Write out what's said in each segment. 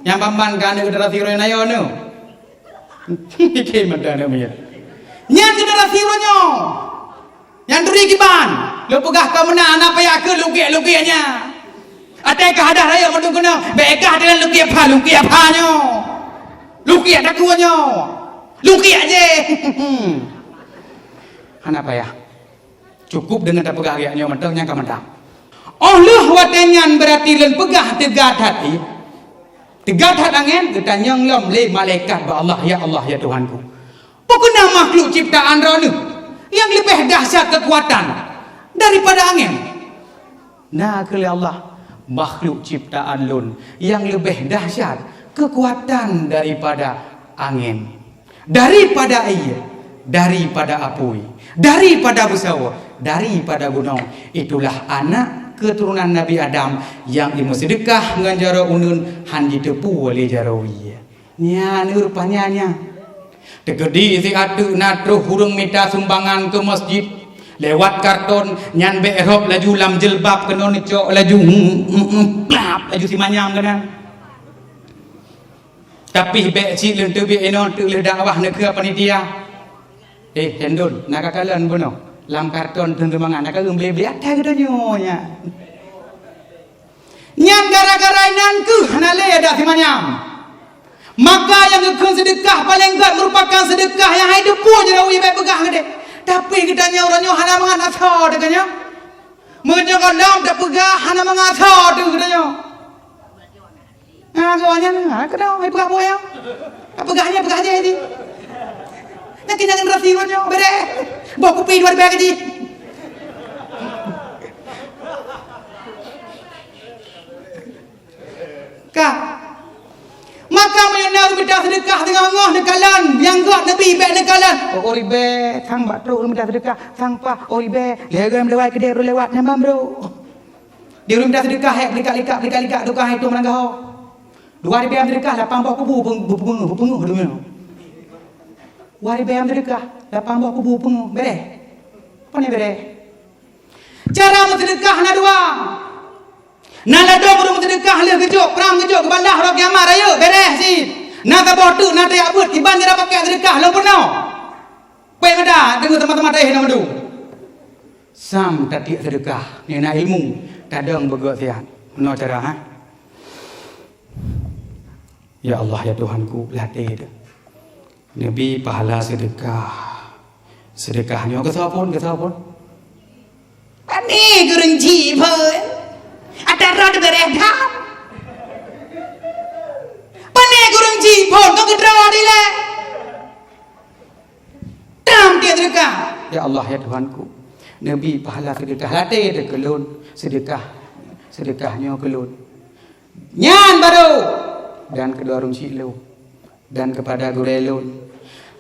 Yang paman kan generasi rono ayo no. Iki madana mir. Nyan generasi rono. Yang duri kiban. Lu pegah ka mana ana pa ya ke luki-lukinya. Ate ka hadah raya mendung kena. Bekah dengan luki apa nyo. Luki ada kuanyo. Luki aja. Apa ya? Cukup dengan tak pegah ayaknya mentang yang kamandang. Allah watenyan berarti len pegah tegat hati. Tegat hati angin kita nyonglom le malaikat ba Allah ya Tuhanku. Pokoknya makhluk ciptaan rono yang lebih dahsyat kekuatan daripada angin. Nah kali Allah makhluk ciptaan lun yang lebih dahsyat kekuatan daripada angin, daripada air, daripada api, daripada besawa, daripada gunung. Itulah anak keturunan Nabi Adam yang ilmu sedekah dengan jara unun han ditepu oleh jarawi. Nya rupanya nya. Tegedi si atu natruh hurung minta sumbangan ke masjid. Lewat karton nyan be erop laju lam jilbab kena nicok laju plap laju si manyam kena. Tapi be ci leun teu be eno teu le dakwah ne ke panitia. Hendon nak kakalan bono. Lam karton teu mangan nak geum beli ada ke nyonya. Nyan gara-gara inan ku hanale ada si manyam. Maka yang ngekun sedekah paling enggak merupakan sedekah yang hidup pun jerawi baik pegah gede. Tapi kita nyoranya hana mangan asal dekanya. Menjaga dalam tak pegah hana mangan asal tu katanya. Ah kawannya kenapa ai pegah boya? Pegahnya pegah aja ini. Nak kena generasi ronyo bere. Bawa kopi 2 beg aja. Kak maka menyandar minta sedekah dengan Allah nekalan yang God Nabi baik nekalan oribe sang bak tru minta sedekah sang pa oribe legam lewat ke dia lewat nambam bro dia minta sedekah hek belikat tu kah itu menanggah 2 ribu sedekah 8 buah kubu penguh dulu 2 ribu sedekah 8 buah kubu penguh bere apa ni bere cara sedekah na dua Nala dong urung sedekah le gejok perang gejok kebandah rok kiamat raya beres si. Na ka botu na dia abut kiban dia pakai sedekah lo peno. Pe ngada dengan teman-teman teh nama du. Sam tati sedekah ni na ilmu kadang begok sian. Meno cara ha. Ya Allah ya Tuhanku latih dia. Nabi pahala sedekah. Sedekahnya ke sapun Ani gerengji pun. Ada roda bereda. Pane gurung jipon kau kedraw dile. Tam dia sedekah. Ya Allah ya Tuhanku. Nabi pahala sedekah latih dia kelun sedekahnya kelun. Nyan baru dan kedua orang cilu dan kepada gurelun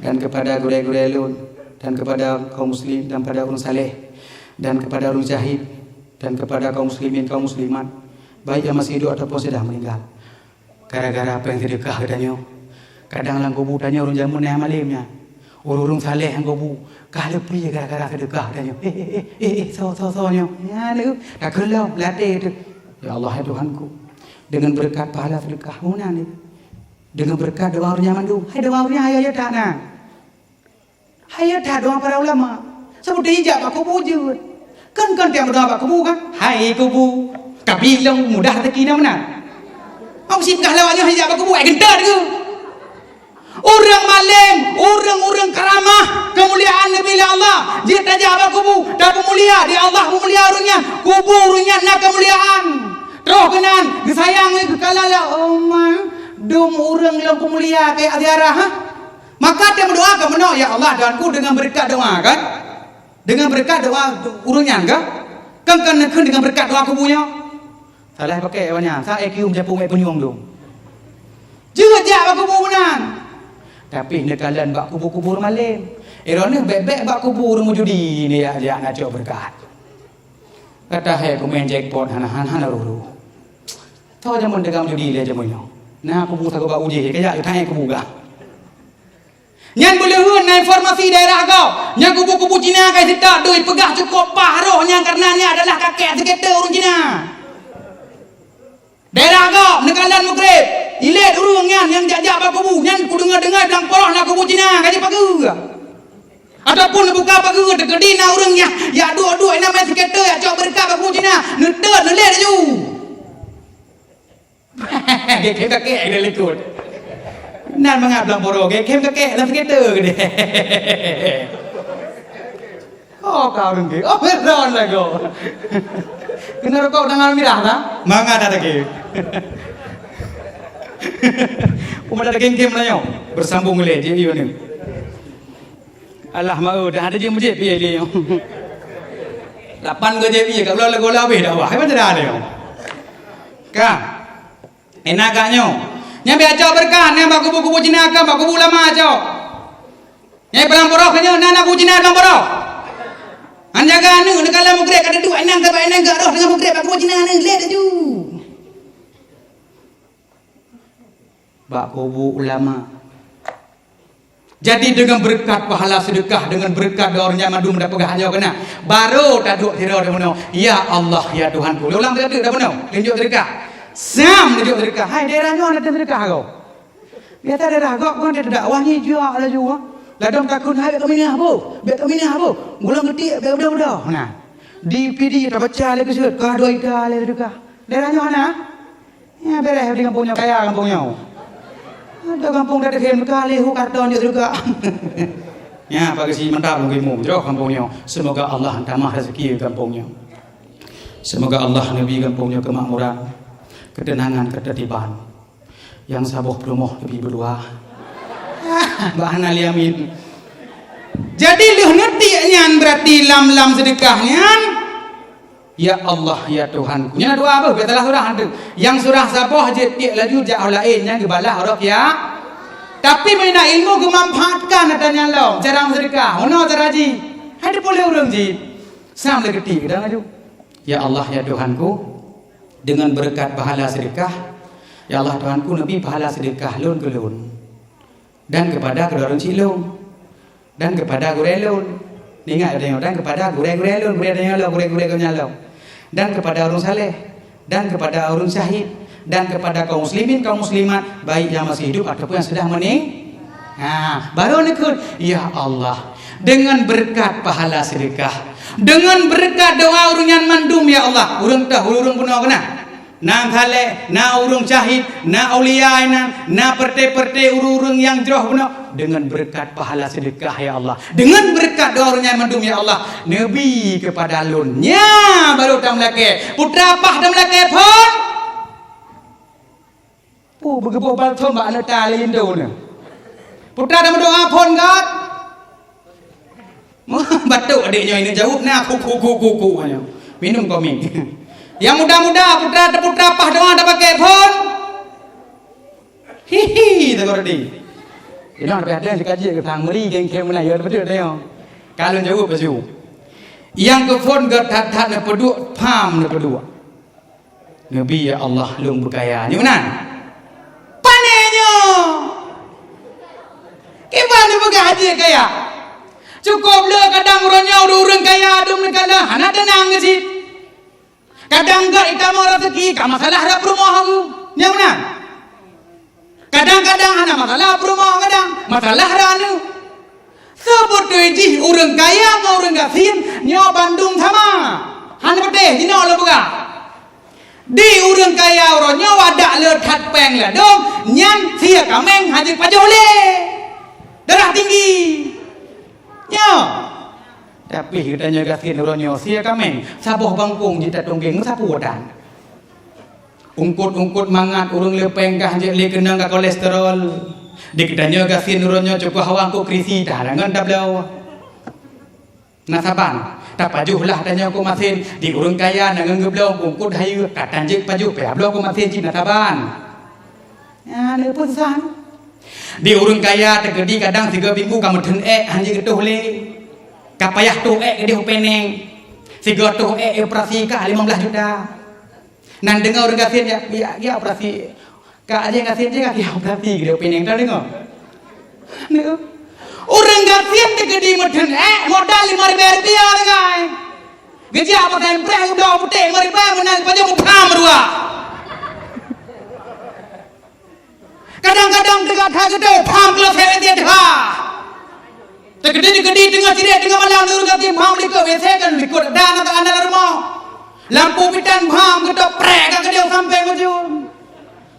dan kepada gurelun dan kepada kaum muslim dan kepada orang saleh dan kepada orang jahid dan kepada kaum muslimin kaum muslimat baik yang masih hidup ataupun sudah meninggal gara-gara apa yang sedekah katanya kadang lang kubu tanya orang jamun yang malimnya orang saleh yang kubu kalau pri gara-gara sedekah katanya so-so-nya ya lu tak kelau latih ya Allah ya Tuhanku dengan berkat pahala sedekah mana ni dengan berkat doa orang nyaman tu hai doa orang hayat tak nah hayat tak doa para ulama seperti hijab aku wujud kan tiap berdoa kubu kan hai kubu tapi long mudah rezeki dah mana aku sih enggak lewatnya hijab kubu ai gentar ke orang malim orang karamah kemuliaan Nabi Allah dia tajab kubu dan pemulia dia Allah pemulia orangnya kubu orangnya nak kemuliaan terus kenan disayang kekalala dom orang yang pemulia kayak ziarah ha maka dia berdoa ke mana ya Allah danku dengan berkat doa kan dengan berkat doa urunnya enggak kan dengan berkat doa kubunya salah pakai banyak saya IQ mencapu mai penyuang dong juga jak kubu menan tapi nekalan bak kubu-kubu malam erone bebek bak kubu rumah judi ni ya nak cok berkat kata hai ku main jackpot hana ru tahu jamun dagang judi le jamunnya nah kubu tak bak uji kayak tanya kubu gak Nyan boleh hun informasi daerah kau. Nyan kubu-kubu Cina kai sedak duit pegah cukup paruhnya karenanya adalah kakek sekitar orang Cina. Daerah kau nekalan mukrib. Ilet urang yang jajak baku bu nyan ku dengar bilang poroh nak kubu Cina kaji pagu. Ataupun buka pagu dekedi na urangnya ya dua-dua ina main skater ya cok berkah baku Cina nedet nelet aju. Kem kakek dia likut. Nan mangap bilang poroh kem kakek dalam skater gede. Oh kau dengki. Oh beron lah kau. Kena rokok dengan mirah tak? Mangga ada lagi. Umat ada kem lah yo. Bersambung boleh je yo ni. Allah mau dah ada je mujib dia yo. 8 ke je dia kat belah lagu habis dah wah. Hai macam dah yo. Kan? Enak agaknya. Nya be aja berkah, nya bak kubu-kubu Cina kan, bak kubu lama aja. Nya pelang poroh kanya nana kubu Cina pelang poroh. Anjaga anu negala mugrek ada dua enang ke enang ke roh dengan mugrek bak kubu Cina ni lihat aju. Bak kubu ulama. Jadi dengan berkat pahala sedekah, dengan berkat dornya madu mendapat pahalanya kena. Baru tak duk tira dah benar. Ya Allah ya Tuhanku. Ulang tadi dah benar. Tunjuk sedekah. Sam tunjuk sedekah. Hai daerahnya ada sedekah kau. Biasa daerah kau kan ada dakwah ni jual lah juga. Ladang takun hai bet minah bu. Bet minah bu. Gulang getik bet budak-budak. Nah. DPD tak baca lagi sud. Kah dua ika le sedekah. Daerahnya mana? Ya beres di kampungnya kaya kampungnya. Ada kampung dah dekat kali hu karton dia juga. Ya bagi si mantap lagi mu jauh kampungnya. Semoga Allah tambah rezeki kampungnya. Semoga Allah nabi kampungnya kemakmuran, ketenangan, ketertiban. Yang sabuh pelumoh lebih berdua. Bahana liamin. Jadi luh netian berarti lam sedekahnya. Ya Allah ya Tuhanku. Nya doa apa? Katalah surah ada. Yang surah sabah je tiak laju jauh lain yang gebalah huruf ya. Tapi mana ilmu kemanfaatkan adanya lo. Jarang sedekah. Ono teraji. Ada boleh orang ji. Sam lagi ketik dah laju. Ya Allah ya Tuhanku, dengan berkat pahala sedekah, ya Allah Tuhanku nabi pahala sedekah lun ke lun. Dan kepada kedua orang cilung. Dan kepada gurelun. Ingat ada yang dan kepada gure-gurelun, gure-gurelun, gure-gurelun. Dan kepada orang saleh, dan kepada orang syahid, dan kepada kaum muslimin, kaum muslimat, baik yang masih hidup ataupun yang sudah meninggal. Nah, baru nekut, ya Allah, dengan berkat pahala sedekah, dengan berkat doa urang yang mandum ya Allah, urang dah urang punya kena. Na khale, na urang syahid, na aulia na perte-perte urang yang jauh punya, dengan berkat pahala sedekah ya Allah, dengan berkat doa urang yang mandum ya Allah, nabi kepada lunnya baru tam laki, putra pah tam laki pun. Begitu balthom ba ana tali Indo ne. Putra dah berdoa pun kat. Batuk adiknya ini jauh nah kuku hanya. Minum komik. Yang muda-muda putra pah doa dah pakai pun. Hihi tak ada. Ini ada yang dikaji ke tang meri geng-geng mana ya betul dah. Kalau jauh pasju. Yang ke phone gat that na peduk pam na peduk. Nabi ya Allah lung berkaya. Ni mana? Gimana bergaji kaya? Cukup le kadang orangnya orang kaya adum negara hana tenang ke sih. Kadang gak ita mau rezeki, gak masalah ada rumah aku. Yang mana? Kadang-kadang hana masalah rumah kadang masalah ranu. Seperti orang kaya mau orang gasin nyo Bandung sama. Hana putih di nol buka. Di orang kaya orangnya wadak le tat peng le dong nyan sia kameng haji pajole. Darah tinggi. Ya. Tapi katanya gasin orangnya sia kameng sabuh bangkung jita tunggeng sapu wadan. Ungkut mangat urang lepeng kah je le kenang ka kolesterol. Dikatanya gasin orangnya cukup hawang ko krisi darangan tablau. Nasaban. Tak pajuhlah tanya ko masin di urang kaya nangang ngeblong ungkut hayu katan je paju pe ablong ko masin cina taban. Ya ne pusan. Di urang kaya tegedi kadang 3 minggu kamu den hanya getuh le. Kapayah tuh ke dia peneng. 3 tuh operasi ka 15 juta. Nan dengar orang gasin ya operasi. Ka aja gasin je ka operasi dia peneng tak dengar. Ne. Orang gasin tegedi meden modal 5.000 rupiah legai. Gaji apa tempe udah putih 5.000 menang pajak muka merua. Kadang-kadang dengar thai gede phang ke fe dia tha. Tegede tengah ciret tengah malam nuru gati phang likut wese kan likut dan atau anda rumah. Lampu pitan phang ke prek ke dia sampai maju.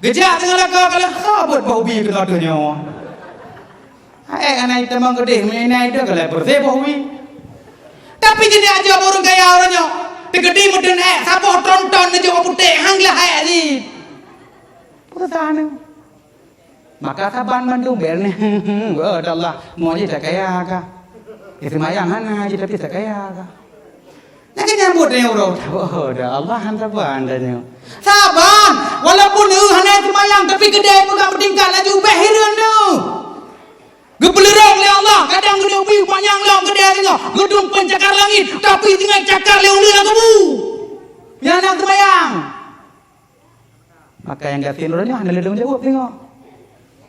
Gejak tengah laka kalau habut bau bi ke tadanya. Anai temang gede menai itu kalau bersih bau bi. Tapi jadi aja burung kaya orangnya. Tegede meden siapa tonton aja putih hanglah ni. Pertanyaan. Maka saban Bandung bel ni. Allah, mau je tak kaya ka. Semayang hana je tapi tak kaya ka. Nak nyambut ni orang. Allah hantar bandanya. Saban, walaupun hana semayang tapi kedai pegang bertingkat laju behiran tu. Gebelerong oleh Allah, kadang gedung biu panjang long kedai tengok. Gedung pencakar langit tapi tengah cakar le ulu lah kamu. Yang nak semayang. Maka yang gatin orangnya hana ledong jawab tengok.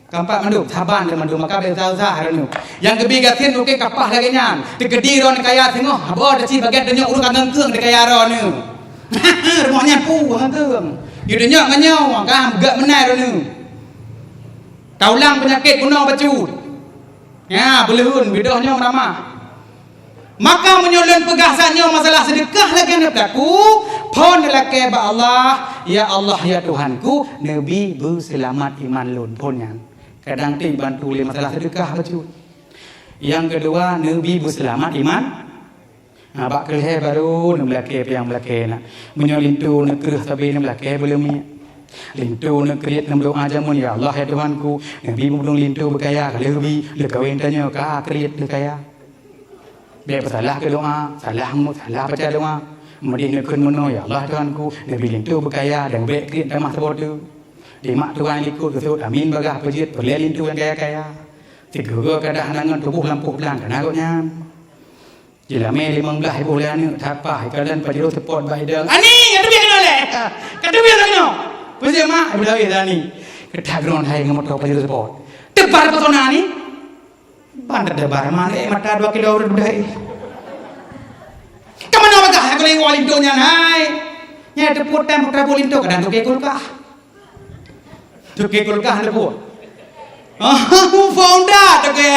Kampak manduk saban ke manduk maka besar-besar haranu. Yang gebi gatin okey kapah lagi nyan. Tegedi ron kaya tengok. Abo dah si bagian denyok urut kangkeung de kaya ron ni. Rumahnya pu kangkeung. Yu denyok nganyau gam gak menai ron ni. Taulang penyakit kuno bacut. Ya, belehun bidohnya ramah. Maka menyulen pegasannya masalah sedekah lagi nak berlaku. Pon lelaki ba Allah, ya Allah ya Tuhanku, Nabi berselamat iman lun pon yang. Kadang ti bantu le masalah sedekah bacu. Yang kedua, Nabi berselamat iman. Bak keleh baru nak lelaki yang lelaki nak. Menyolintu nak kerah tapi nak lelaki belum ni. Lintu nak kriat nak doa jamun ya Allah ya Tuhanku, Nabi belum lintu berkaya kalau Nabi le kawin tanya ka kriat le kaya. Biar salah ke doa, salah baca doa. Kemudian nak kena ya Allah Tuhanku, Nabi lintu berkaya dan baik kriat tamah sebab tu. Di mak Tuhan ikut kesut amin bagah pejit boleh lintu yang kaya-kaya. Tiga kadang nangan tubuh lampu pelan kena agaknya. Jila me 15 bulan ni tak apa kalian pajero support baidang. Ani ada biar oleh. Kata biar tanya. Pasal mak bila ida ni. Kita ground hai ngamot kau pajero support. Tebar pesona ni. Bandar debar mana mata 2 kilo urut budai. Kamana bagah aku lagi walim tu nyan hai. Nya teput tem putra bolin tu kadang tu ke kulkah. Tu ke kulkah ada buat. Founder tu ke.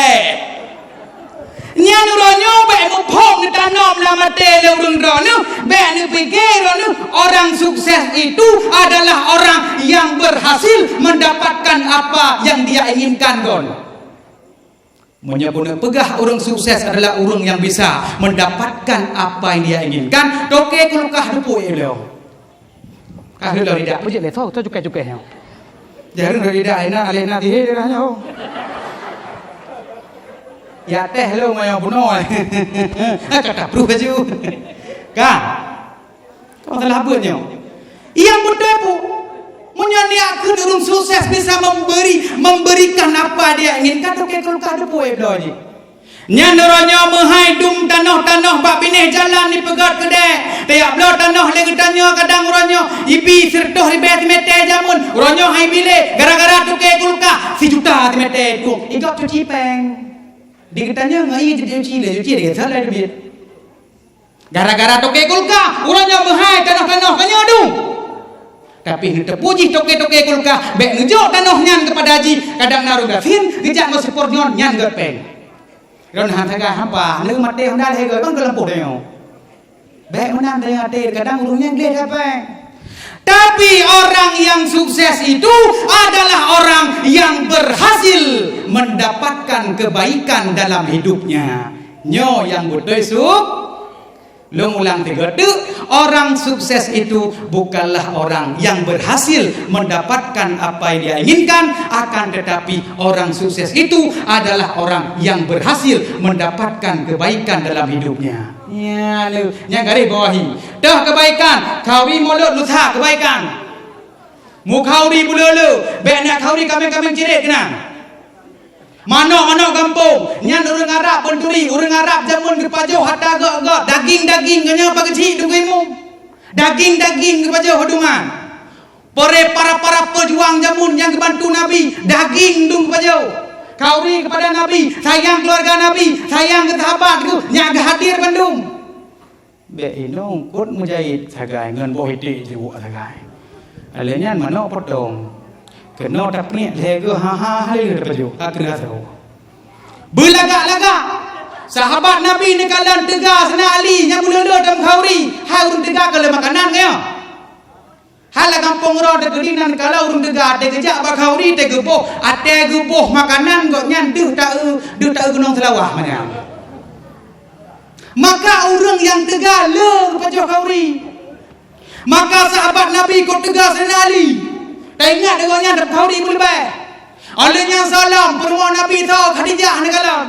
Nya nuronyo be mu phom ni tanom la mate le urung rono be ni pikir rono orang sukses itu adalah orang yang berhasil mendapatkan apa yang dia inginkan gon. Menyebut pegah orang sukses adalah orang yang bisa mendapatkan apa yang dia inginkan. Toke kulukah depu eleo. Kah lu tidak pujit le tho cukai-cukai nya. Jarang tidak ina alena di he dah nya. Ya teh lo mayo buno. Kata proof baju. Kan? Kau telah buatnya. Yang berdepu menyaniakan orang sukses bisa memberikan apa dia inginkan. Toke kalau kada poe doji. Nyandoronyo menhaidum tanah-tanah bak pineh jalan ni pegat kedai. Tiap lo tanah lagi tanya kadang uronyo ipi sertoh ribet mete jamun. Uronyo hai bile gara-gara toke kulka 1 juta mete tu. Igak cuci peng. Dikatanya ngai cuci dia salah duit. Gara-gara toke kulka uronyo menhai tanah-tanah kanyo dung. Tapi ni terpuji toke-toke kulka bek ngejok tanah nyan kepada haji kadang naruh gafin ngejak ngo support nyan gat peng. Ron hantaga hampa nu mate honda he gat bang dalam podeo. Bek menan dengan ate kadang urungnya gede peng. Tapi orang yang sukses itu adalah orang yang berhasil mendapatkan kebaikan dalam hidupnya. Nyo yang betul suk Long ulang tiga tu, orang sukses itu bukanlah orang yang berhasil mendapatkan apa yang dia inginkan, akan tetapi orang sukses itu adalah orang yang berhasil mendapatkan kebaikan dalam hidupnya. Ya, lu, yang garis bawahi. Dah kebaikan, kawi mulut lusa kebaikan. Mukhauri bululu, benak kauri kami cirit kena. Mana kampung, nyan orang Arab benturi, orang Arab jamun ke pajo hatta gak daging kenya pageci dungimu. Daging ke pajo hodungan. Para pejuang jamun yang kebantu Nabi, daging dung ke pajo. Kauri kepada Nabi, sayang keluarga Nabi, sayang ke sahabat itu, nyaga hadir Bandung. Be inong kut mujahid sagai ngan bohiti jiwa sagai. Alenya mana potong. Kena tapni lego ha le terpeju. Kena tahu. Berlagak-lagak. Sahabat Nabi ni kalan tegas na Ali nya mula-mula dam khauri. Hai urun tegak kalau makanan ke? Hala kampung ro de kedinan kalau urun tegak de kejak ba khauri te geboh, ate geboh makanan kok nyan duh tak gunung selawah mana. Maka orang yang tegas le kepada khauri. Maka sahabat Nabi kau tegas na Ali. Tak ingat dengannya dam khauri boleh baik. Olehnya salam perempuan Nabi tahu Khadijah ni kalan.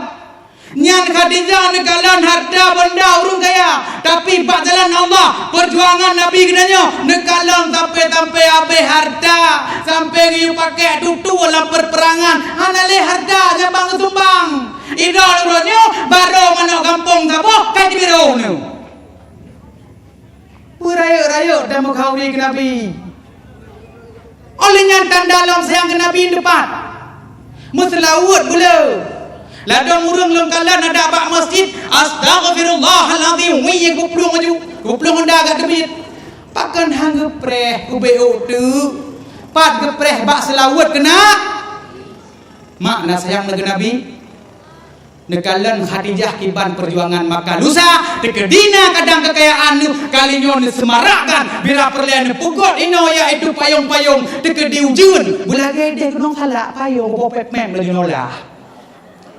Nyan Khadijah ni kalan harta benda urung kaya, tapi pak jalan Allah perjuangan Nabi kenanya ni kalan sampai habis harta, sampai ngiu pakai tutu dalam perperangan. Anale harta jabang tumbang. Idol uronyo baru mana kampung sabo kai biro nu. Purayo-rayo dalam khauri ke Nabi. Olehnya tanda dalam sayang ke Nabi depan. Muslawut bulu. Ladang urang lengkalan ada bak masjid. Astaghfirullahalazim. Wi kuplung maju. Kuplung ndak agak debit. Pakan hang gepreh ku beo tu. Pat gepreh bak selawat kena. Makna sayang ke Nabi. Nekalan Khadijah kiban perjuangan maka lusa tekedina kadang kekayaan nu kalinyo ne semarakan bila perlian pugot ino ya itu payung-payung tekedi ujun bulage de kunong salak payung bopet mem lagi nolah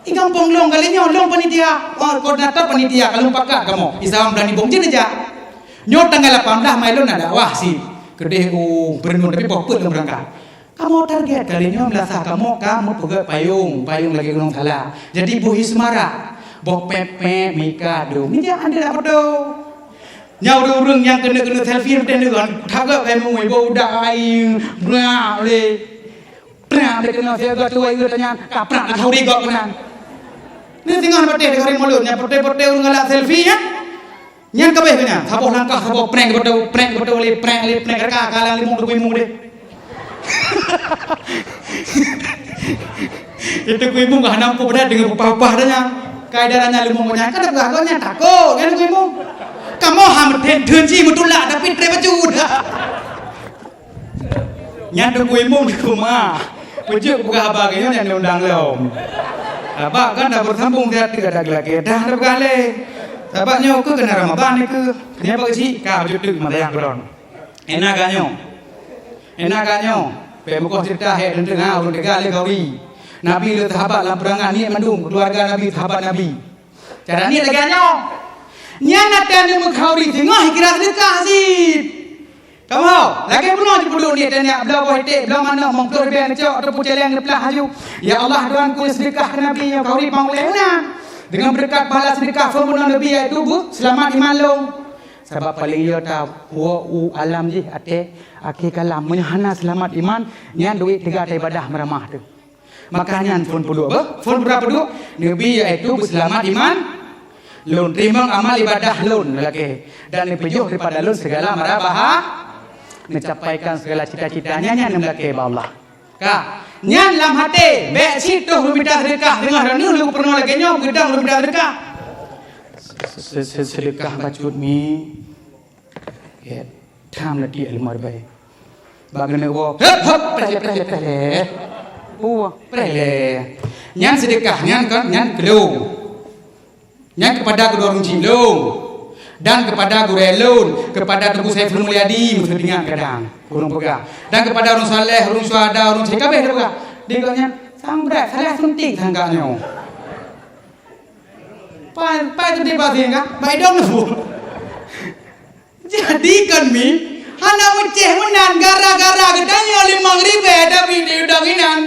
ikang ponglong kalinyo long panitia koordinator panitia kalau pakat kamu isam berani bongjin aja nyot tanggal 18 Mailun ada wah si gede berenung tapi bopet berangkat. Kamu target kalinya melasa kamu pegang payung lagi gunung salah. Jadi buhi semara, boh pepe mikado. Ni jangan ada apa tu. Nyau orang yang kena selfie dan dengan tagak kayak mui bau dai, berak le, kena saya gat tuai tanya kaprak nak huri gak kenan. Ni tinggal pete hari mulutnya pete orang ngalak selfie ya. Nyan kabeh kena, saboh langkah saboh prank betul le prank kalang limung deh. Itu kuimu gak nampu pada dengan upah-upah danya kaidarannya limung banyak kan agaknya takut kan kuimu kamu hamten tensi mutulak tapi trebajud nyatu kuimu di rumah pujuk buka habagnya yang undang lom abak kan dah bersambung dia tidak ada lagi dah berkali abaknya ke kena Ramadan ke dia bagi sih kau jutuk mana yang beron enakannya pemuka cerita dan tengah urun tegak le kauri Nabi le sahabat dalam perangan ni mandung keluarga Nabi sahabat Nabi cara ni leganya nyana tanya mengkauri tengah kira sedekah sip kamu lagi belum ni tanya belau hete belau mana mongkor ben cok atau puceleng depelah haju ya Allah Tuhanku sedekah ke Nabi yang kauri panglena dengan berkat pahala sedekah firman Nabi iaitu bu selamat iman long sebab paling ia tahu huwa alam je ate aki kalam menyahana selamat iman nyan duit 3 ibadah meramah tu makanya phone puluh phone berapa dulu Nabi iaitu selamat iman lun timbang amal ibadah lun lagi dan dipejuh daripada lun segala marabaha mencapaikan segala cita-citanya nyan lagi ba Allah ka nyan lam hati be situ minta sedekah dengar nu lu pernah lagi nyom gedang lu minta sedekah sedekah bacut mi ya tham la dia lemar bae bagane wo hop prele nyan sedekah nyan kelung nyan kepada kedua orang cilung dan kepada gurelun kepada Teguh Saiful Mulyadi muslimingan kadang kurung pegang dan kepada orang saleh orang syuhada orang kabeh pegang dia nyan sang berat salah suntik sangkanya pai tu dia bahasa enggak bai dong tu jadi kan mi hana uceh menan gara-gara gedanya 5.000 tapi di udanginan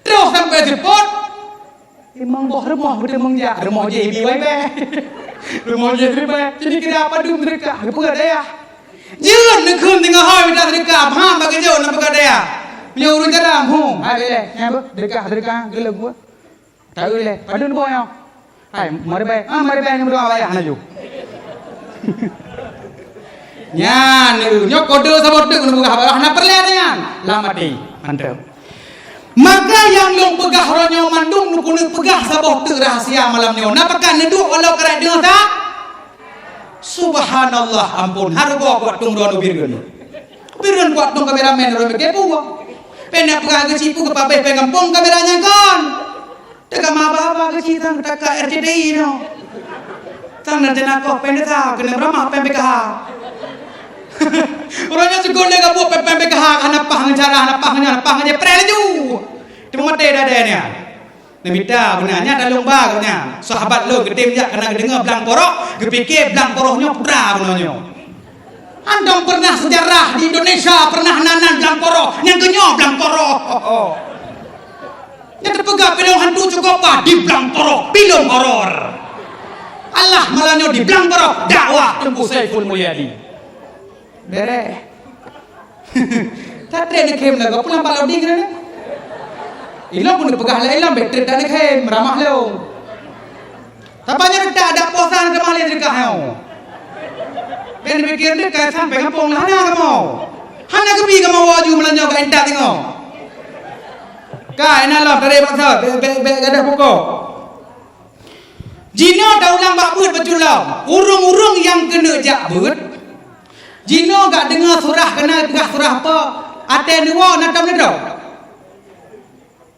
terus sampai sepot emang boh remah betul mengjak remah je biwai be remah je be jadi kira apa dum mereka apa daya jeun nekeun tengah hai minta sedekah paham bagi jeun apa daya punya urun jaram hu hai le nya sedekah geleg gua tak le padun boy hai mari bay ni berdoa bayah naju nyan nyok kode sabot tu buka habah na perlian lamati mantap maka yang long pegah ronyo mandung nu kuning pegah sabot tu rahasia malamnya napakan neduk walau kerai dengar tak subhanallah ampun hargo kuat tung dono birgen buat tung kameramen ro kepo Pena pegah kecil pun kepapai pengampung kameranya kan. Teka maba kecil tang taka RCTI no. Tang nanti nak pena tak kena berapa PPKH. Orangnya sekolah lega buat PPKH hanapah ngecara hanapah aja prelaju. Cuma mati dadanya. Nemita benarnya ada lomba katanya. Sahabat lo getim ya kena dengar belang porok, gepikir belang poroknya putra benarnya. Andong pernah sejarah di Indonesia pernah nanan belang porok, yang kenyo belang porok. Yang terpegang pilong hantu cukup apa di belang porok, pilong horor. Allah malahnya di belang porok, dakwah Tengku Saiful Mulyadi. Bere. Tatre nak kem lagu pulang balau di kena. Ilang pun pegah lah ilang bateri tak nak kem ramah lo. Tapanya tak ada posan ke malih dekat hau. Ben pikir dekat sampai kampung lah hana kamu. Hana kepi kamu waju melanjau ke entak tengok. Kai nak lah dari bangsa be gadah pokok. Jino dah ulang bakbut betul lah. Urung-urung yang kena jakbut. Jino gak dengar surah kena pegah surah apa? Ate nuwa nak tahu nak.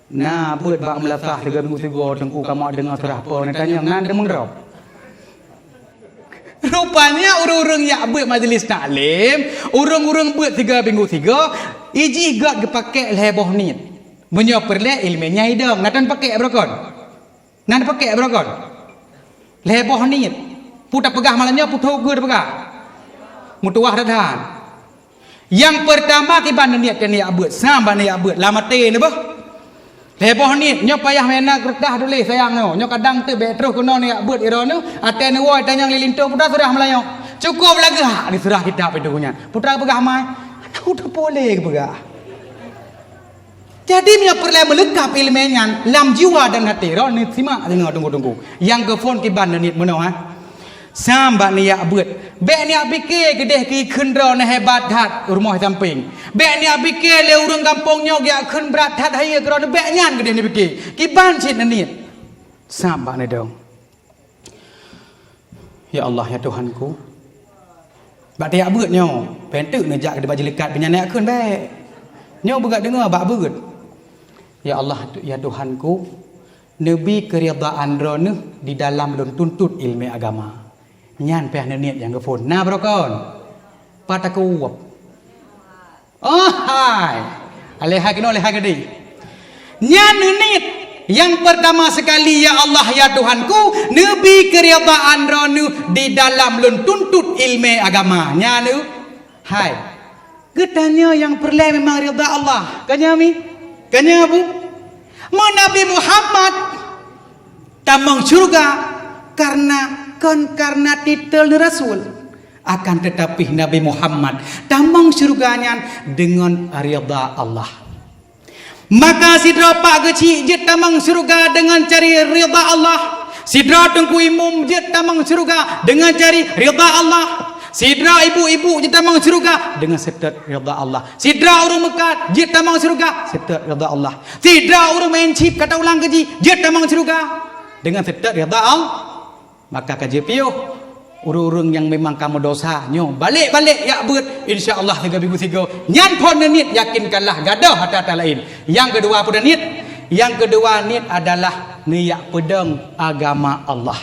Nah, buat bak melasah dengan musigo tengku kamu dengar surah apa? Nak tanya nan demeng ro. Rupanya urung-urung yang buat majlis taklim, urung-urung buat 3 minggu 3, iji gak dipakai leboh ni. Menyopir le ilminya idam, natan pakai berokon. Nan pakai berokon. Leboh ni. Putak pegah malahnya putu ge pegah. Mutuah dadan. Yang pertama kiban niat kan niat buat samban niat buat lama te ni bah. Leboh ni nyo payah mena kertas dulu sayang no. Nyo kadang tu be terus kuno niat buat iro no. Ate ni woi tanyang lilinto putra surah Melayu. Cukup lagi ha di surah kitab itu punya. Putra pegah mai. Udah boleh pegah. Jadi punya perlu melengkap ilmunya lam jiwa dan hati. Ro ni simak dengar tunggu. Yang ke phone kiban ni meno ha. Sambat niat buat. Bek niat fikir kedeh ki kendra na hebat hat rumah samping. Bek niat fikir le urang kampungnya gak kun berat hat haya kerana bek nyan kedeh ni fikir. Ki ban cit niat. Sambat ni dong. Ya Allah ya Tuhanku. Bak tiap buat nyo. Pentuk nejak kedeh baju lekat penyanak kun bek. Nyo begat dengar bak buat. Ya Allah ya Tuhanku. Nabi keridaan rono di dalam lun tuntut ilmu agama. Nyan peh niat yang gefon. Nah brokon. Pataku. Oh hai. Alehai kena alehai gede. Nyan niat yang pertama sekali ya Allah ya Tuhanku, nabi keridaan rono di dalam lun tuntut ilmu agama. Nyanu. Hai. Getanya yang perlu memang ridha Allah. Kanya mi? Kanya bu? Mau Nabi Muhammad tamang surga karena titel Rasul, akan tetapi Nabi Muhammad tamang surganya dengan ridha Allah. Maka sidra pak kecil je tamang surga dengan cari ridha Allah. Sidra tengku imum je tamang surga dengan cari ridha Allah. Sidra ibu-ibu je tamang surga dengan setet ridha Allah. Sidra orang Mekah je tamang surga setet ridha Allah. Sidra orang main chip kata ulang keji je tamang surga dengan setet ridha Allah. Maka kaji piuh urung-urung yang memang kamu dosa nyo balik-balik ya buat insya-Allah 3 minggu 3 nyan pon niat yakinkanlah gadah hata lain. Yang kedua pun niat. Yang kedua niat adalah niat pedang agama Allah.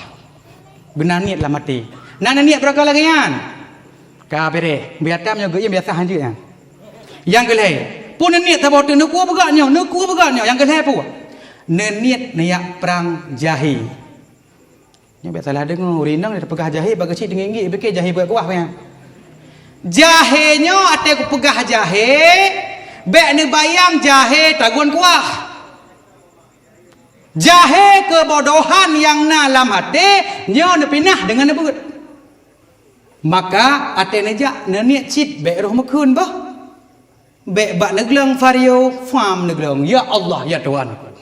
Benar niat lah mati. Nana niat berapa lagi kan? Kabere biatamnya ge biasa hanjutnya. Yang kelai pun niat tahu tu nuku begaknya yang kelai pun. Niat perang Jahi. Nya biasa lah dengar urinang dia pegah jahe bagi cik dengan gigi fikir jahe buat kuah punya. Jahenya ate ku pegah jahe, bek ni bayang jahe tagun kuah. Jahe kebodohan yang dalam hati nya ne pinah dengan ne beut. Maka ate nejak ne niat cit bek roh mekun bah. Bek bak negleng vario farm negleng ya Allah ya Tuhan.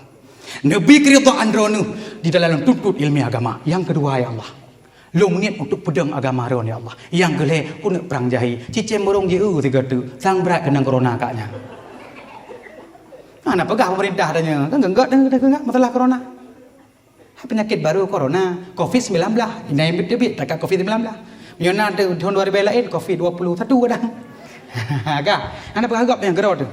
Nabi keridhaan rono di dalam tuntut ilmu agama. Yang kedua ya Allah, long niat untuk pedang agama rono ya Allah. Yang kelih pun perang jahi. Cicem borong je tiga tu sang berat kena corona kaknya. Mana pegah pemerintah adanya? Kan enggak masalah corona. Penyakit baru corona, COVID-19. Ini bit tak COVID-19. Menyona tahun 2000 lain COVID-21 kadang. Kah? Ana pegah gap yang gerot tu.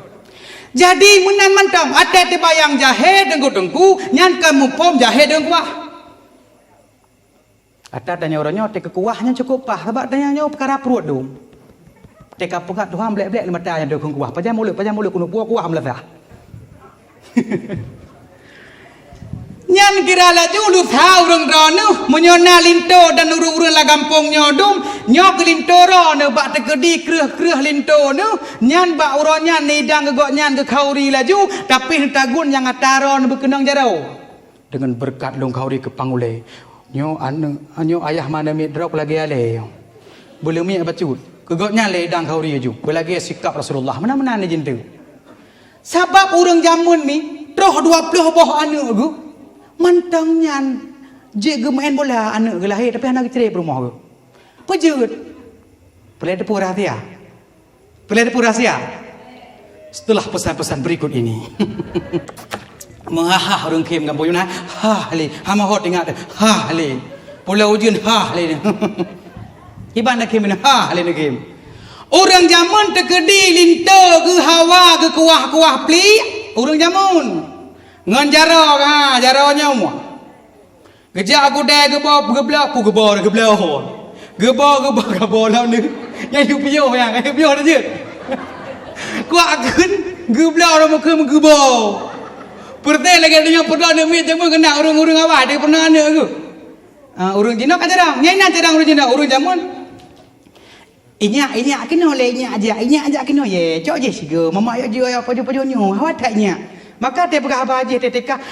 Jadi menan mantang ate te bayang jahe dengku nyan kamu pom jahe dengkuah. Ata tanya orangnya te kekuahnya cukup pah sebab tanya nyo perkara perut dum. Te kapungat Tuhan blek-blek mata yang dengku kuah. Pajam mulut kuno kuah melazah. Nyan kira laju lu tahu orang drone menyona linto dan urung-urung la gampong nyodum nyok linto ro bak tekedi kreh linto nyan bak uronya nidang gegok nyan ke kauri laju tapi tagun yang ataron berkenang jarau dengan berkat long kauri ke pangule nyo anyo ayah mana mi drop lagi ale belum mi bacut gegoknya le dang kauri laju belagi sikap Rasulullah mana-mana ni jentu sebab urang jamun mi troh 20 boh anu gu mantang nyan je ge main bola anak ge lahir tapi anak cerai rumah ge pejut pelai depu rahsia setelah pesan-pesan berikut ini mengahah orang kem ngam boyuna ha le hama hot ingat ha le pulau ujun ha le ibana kem ha le kem orang zaman tekedi linto ge hawa ge kuah-kuah pli orang zaman ngan jaro ha jaro nyamu geja aku dai geblak ku gebor lah ni yang piyo yang piyo dah je ku akun geblak orang muka gebor pertai lagi dia pernah ni mi jamu kena urung-urung awak dia pernah ni aku urung jinak kan jarang nyai nak jarang urung jinak urung jamun inya kena oleh inya aja kena ye cok je siga mama ya je apa nyo awak tak inya maka dia pegah apa aja teteka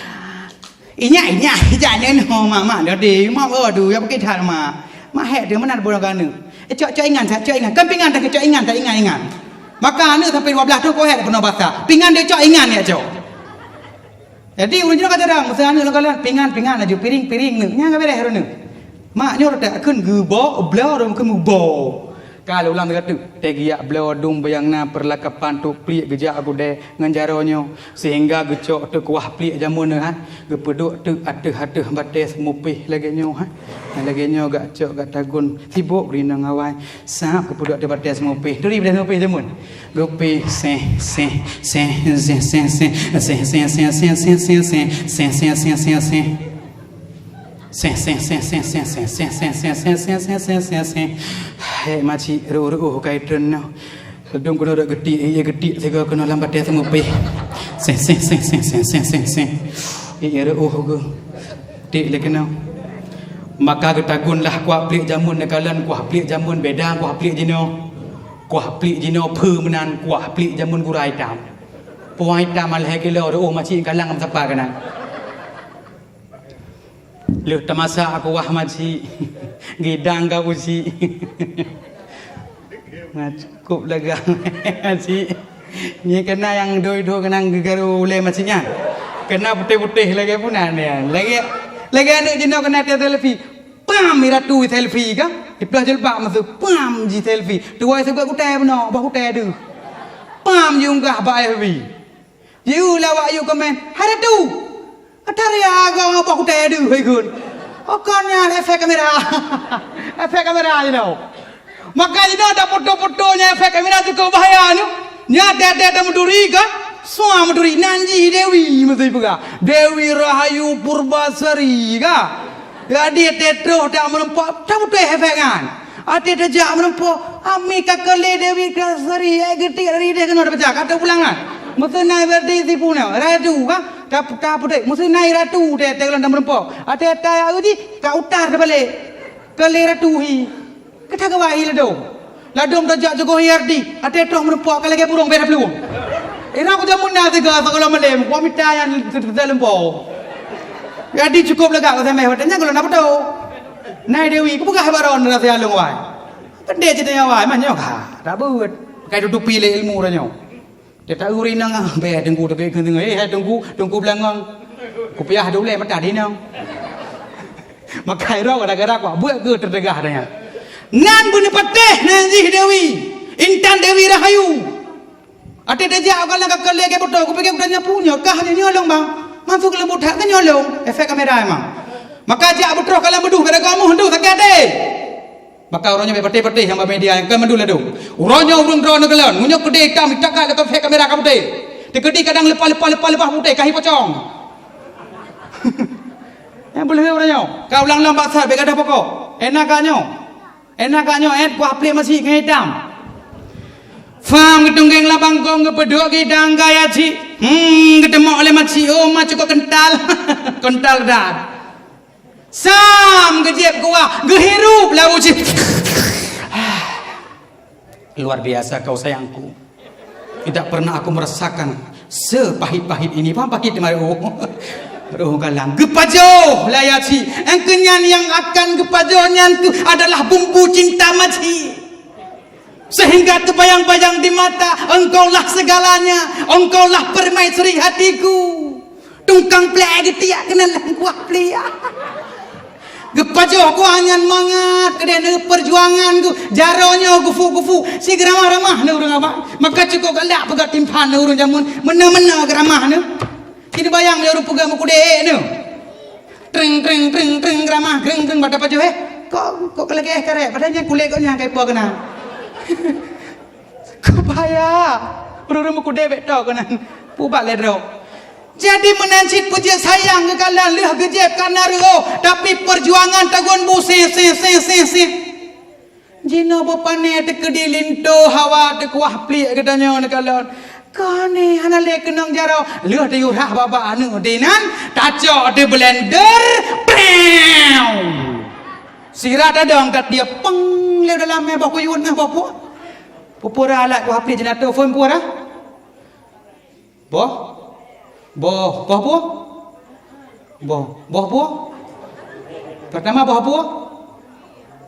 inya no mama dah di mak aduh ya pakai tar mak hek dia mana boleh kan cok ingat kan pingan tak cok ingat maka anu sampai 12 tu kau hek pernah bahasa pingan dia cok ingat ya cok jadi urang kata orang masa anu kalau pingan aja piring ni nya enggak beres anu mak nyor tak kun gebo blau orang ke mubo kalau ulang kata tegiak blau dum bayang na perlakapan tu plik gejak aku deh nganjaronyo sehingga gecok tu kuah plik jamun ha gepeduk tu ateh bates mupih lagi nyo ha lagi nyo gak cok gak tagun sibuk rina ngawai sap gepeduk tu bates mupih dari bates mupih jamun gopi hei maci ru kai tren no sedung kena dak gedi sega kena lambat dia semua pe ru go dik le kena maka ketagunlah kuah plik jamun nekalan kuah plik jamun bedang kuah plik jino phư menan kuah plik jamun gurai tam puai tam al he kilo ru maci kalang am sapa kana lu tamasa aku wah maci gidang ka usi cukup lega maci ni kena yang doi kena gegaru le macinya kena putih-putih lagi punan ya lagi anu jino kena selfie pam miratu selfie ka iplah jelbak masuk pam ji selfie tuai sebab kutai beno bah kutai du pam junggah ba FB you lawak you komen haratu Ataria agak apa aku tadi, hekun. Okannya efek kamera you know. Maka ini ada foto-fotonya efek kamera cukup bahaya ni. Nyata menduri kan? Semua menduri. Nanji Dewi mesti pega. Dewi Rahayu Purbasari kan? Jadi tetro tak menempat. Tak betul efek kan? Ate tak menempat. Ami kakale Dewi Rasari. Getik dari dia kena baca. Kata pulang kan? Mesti naik berdi tipu ni. Ratu kan? Tak putih, mesti naik ratu dia tegelan dalam rempok. Ada aku ni kau utar balik. Kali ratu hi. Kita kawahi ladom tajak jogo hirdi. Ada terus merempok kali ke burung berak pelung. Ira aku jamun dah tiga kalau melem. Kau minta yang dalam rempok. Jadi cukup lega kau sampai hotelnya kalau nak tahu. Naik Dewi, kau bukan habaron rasa alung wai. Pendek cerita wai mana kah? Tak buat. Kayak duduk pilih ilmu ranyo. Dia tak uri nang be dengku tak ke tengah dengku belangang ku piah dulu le mata di nang makai ro gara-gara ku buat ke terdegah dah nan buni pateh nanji Dewi Intan Dewi Rahayu ate deja kalau nak kale ke foto ku pergi tanya punya kah dia nyolong bang masuk ke lembut hak kan nyolong efek kamera emang maka jak betroh kalau beduh pada kamu hendak sakit deh maka orangnya berpetih-petih sama media yang kan mendul adu. Orangnya urung drone kelan, munyok gede kami cakap lepas fake kamera kamu deh. Tekedi kadang lepas putih kahi pocong. Yang boleh orangnya. Kau ulang baksa begadah pokok. Enakannya kuah plik masih ngedam. Fam gedunggeng labang gong kepeduk gidang gaya ci. Ketemu oleh maci cukup kental. Kental dah. Sam gejep kuah gehirup lalu ci. Luar biasa kau sayangku. Tidak pernah aku merasakan sepahit-pahit ini. Faham pahit mari Roh galang gepajo layaci engkenyan yang akan gepajonya adalah bumbu cinta maci sehingga terbayang-bayang di mata engkaulah segalanya, engkaulah permaisuri hatiku, tungkang plek getiak kenalan kuah plia gepajo ku anyan mangat kedene perjuangan ku jaronyo gufu si geramah-ramah ne urang apa maka cukup galak pegat timpan ne urang jamun mena-mena geramah ne. Kini bayang dia rupa gamu kude ni. Tring ramah tring bata paju kok lagi kare padanya kulit kau nya kai po kena. Kau bahaya. Rupa kude beto kena. Pubat ledro. Jadi menancit puji sayang ke kalian leh gejep karena ro tapi perjuangan tagon bu se. Jino bapane tekedi linto hawa tekuah plik katanya ne kalian. Kane hanale kenang jaro leuh de yurah baba anu dinan taco de blender pew sira dadong kat dia peng le dalam me baku yun na bapu pupura alat ku hapli jenato phone pura boh pertama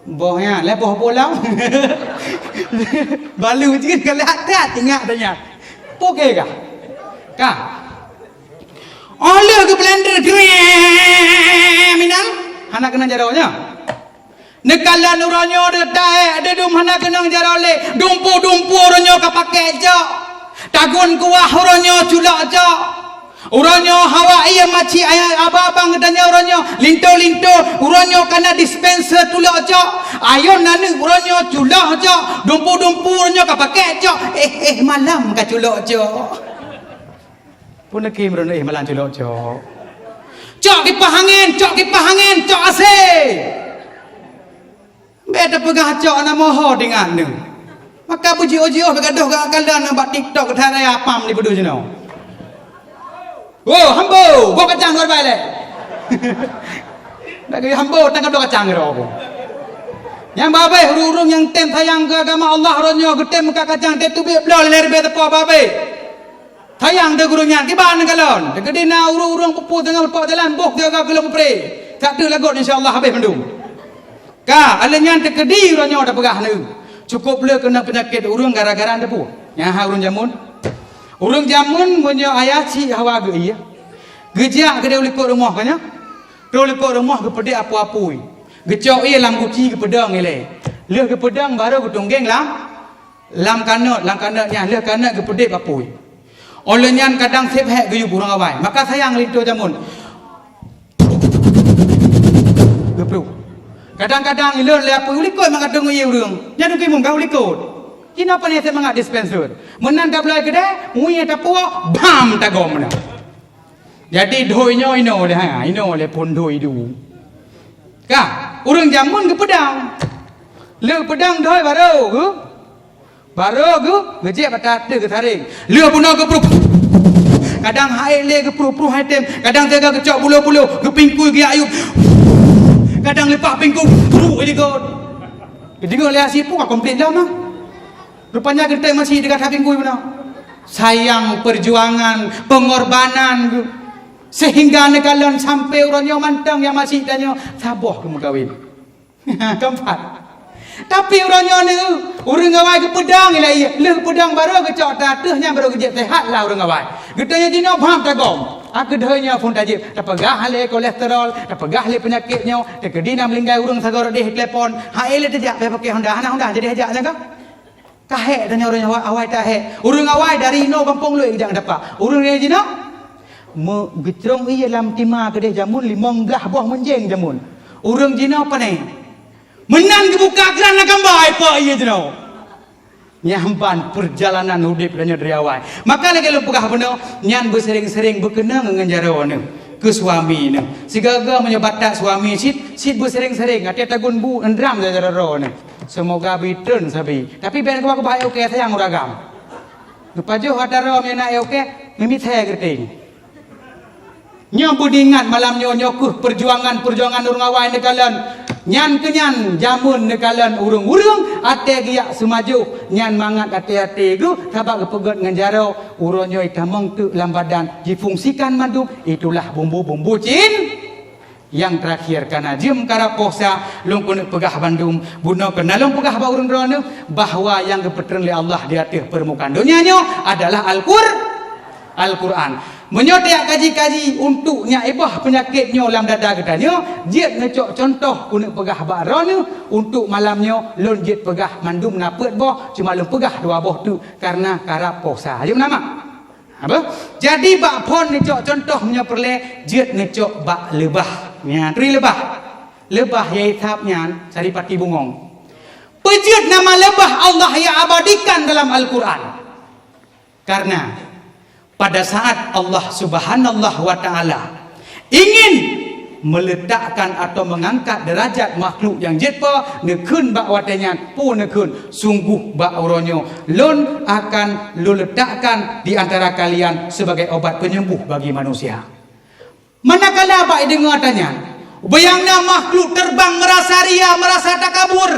bohnya le boh pulau balu je kalau ada tinggal tanya Poke kah? Oleh ke blender minang, anak kena jaronya. Nekalan uronyo de dum anak kena jaro le, dumpu uronyo kapake jo. Tagun kuah uronyo culak jo. Uronyo hawa iya maci ayah abang katanya uronyo linto uronyo kana dispenser tulak jo. Ayo nani uronyo culak jo. Dumpu uronyo kapake jo. Malam ka culak jo. Pun nak kim rono malam culak jo. Cok kipas angin, cok ase. Beda pegah cok na moho dengan nu. Maka puji begaduh ka kalan nak TikTok thare apam ni bedu jeno. Oh, hambo, bawa kacang luar balik. Nak kaya hambo, tangkap dua kacang aku. Yang babe, urung yang tem sayang ke agama Allah ronyo, getem muka kacang, te tu biar belah ler be tepo babe. Sayang de gurunya, kiban galon. De kedina urung pupu tengah lepak jalan, boh dia ka gelem pre. Tak tu lagot insyaallah habis mendung. Ka, alenyan te kedi ronyo dah pegah nu. Cukup le kena penyakit urung gara-gara ande pu. Yang urung jamun. Urang jamun punya ayah cik hawa ke iya. Gejak ke dia ulikut rumah kanya. Dia ulikut rumah ke pedek apa-apa. Gecok iya lam kuci ke pedang ile. Leh ke pedang baru ke tunggeng lam kanatnya leh kanat ke pedek apa. Olehnya kadang sep hek ke burang awai. Maka sayang linto jamun. Gepru. Kadang-kadang ilur le apa ulikut mak kadang iya urang. Jangan ke mung kau ulikut. Kenapa ni saya mengat dispenser? Menan tak boleh kedai, muye tak puak, bam tak gomna. Jadi doinya ino le pun doi du. Kah, urang jamun ke pedang. Le pedang doi baru ke, gejek batat ke taring. Le punau ke pru. Kadang hai le ke pru hai tem, kadang jaga ke cok bulu-bulu, ke pingkui ke ayub. Kadang lepak pingkui, pru ini kau. Kedengar le asipu komplit dah mah. Rupanya kita masih dekat hati gue benar. Sayang perjuangan, pengorbanan sehingga kalian sampai orangnya mantang yang masih tanya saboh kamu kawin. Keempat. Tapi orangnya ni orang awai ke pedang ni lah le pedang baru ke cok tatahnya baru ke sehat lah orang awai. Getanya dino paham tagom. Aku dahnya pun tajib. Tak pegah le kolesterol, tak pegah le penyakitnya, tak kedina melinggai orang sagor deh telepon. Ha ele tejak pakai Honda jadi ajaknya kau. Kahek tanya orang awai tahek. Urang awai dari no kampung lu jangan dapat. Urang ni jino gecrong iya lam tima kedeh jamun 15 buah menjeng jamun. Urang jino apa ni? Menan ke buka keran nak gambar apa iya jino. Nyamban perjalanan hidup dan dari awal. Maka lagi lu pegah benar, nyan bersering-sering berkenang dengan jarawan ke suami ni. Sigaga menyebatak suami sit bersering-sering. Hati tagun bu endram saja jarawan. Semoga biturn sabi. Tapi ben kau bahaya okey sayang uragam. Lepas tu ada rom yang nak okey, mimi saya kerting. Nyo budingan malam nyo kuh perjuangan urang awai nekalan. Nyan kenyan jamun nekalan urung-urung ate giak semaju nyan mangat ate-ate gu tabak kepegot ngan jaro uronyo itamong tu lambadan difungsikan madu itulah bumbu-bumbu cin yang terakhir karena jem karaposa long kun pegah Bandung buno kena long pegah ba urang rono bahwa yang kepetren oleh Allah di atas permukaan dunia nyo adalah Al-Quran. Menyotek kaji-kaji untuknya ibah penyakitnya dalam dada katanya jit ngecok contoh kunik pegah baron untuk malamnya lon jit pegah mandum napet boh cuma lon pegah dua boh tu karena karap posa jom nama apa jadi bak pon ngecok contohnya perle jit ngecok bak lebah nya tri lebah yai tapnya saripati bungong pejit nama lebah Allah yang abadikan dalam Al-Quran karena pada saat Allah Subhanallah wa ta'ala ingin meletakkan atau mengangkat derajat makhluk yang jetpa nekun bak watanya pun nekun sungguh bak uronyo lon akan lu letakkan di antara kalian sebagai obat penyembuh bagi manusia. Manakala bak dengar tanya bayangna makhluk terbang merasa ria merasa takabur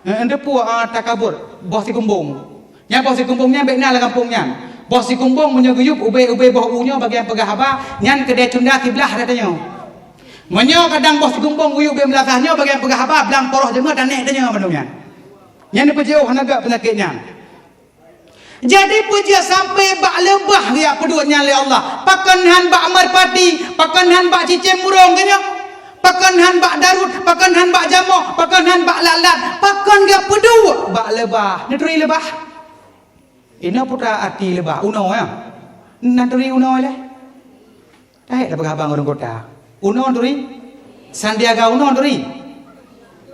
ende pu takabur bos si kumbung nya bos si kumbungnya bekna lah kampungnya bos si kumbung menyeguyup ube boh unyo bagian pegah haba nyan kedai tunda kiblah katanya menyo kadang bos si kumbung guyup be belakangnya bagian pegah haba belang poroh jema dan nek tanya bandungnya nyan pejauh hanaga penyakitnya jadi puja sampai bak lebah dia peduanya oleh Allah pakan han bak merpati pakan han bak cicem burung kanya pakan han bak darut pakan han bak jamok pakan han bak lalat pakan dia pedu bak lebah neturi lebah ina putra ati lebah uno ya nanturi uno le tahe da bagabang orang kota uno anturi sandiaga uno anturi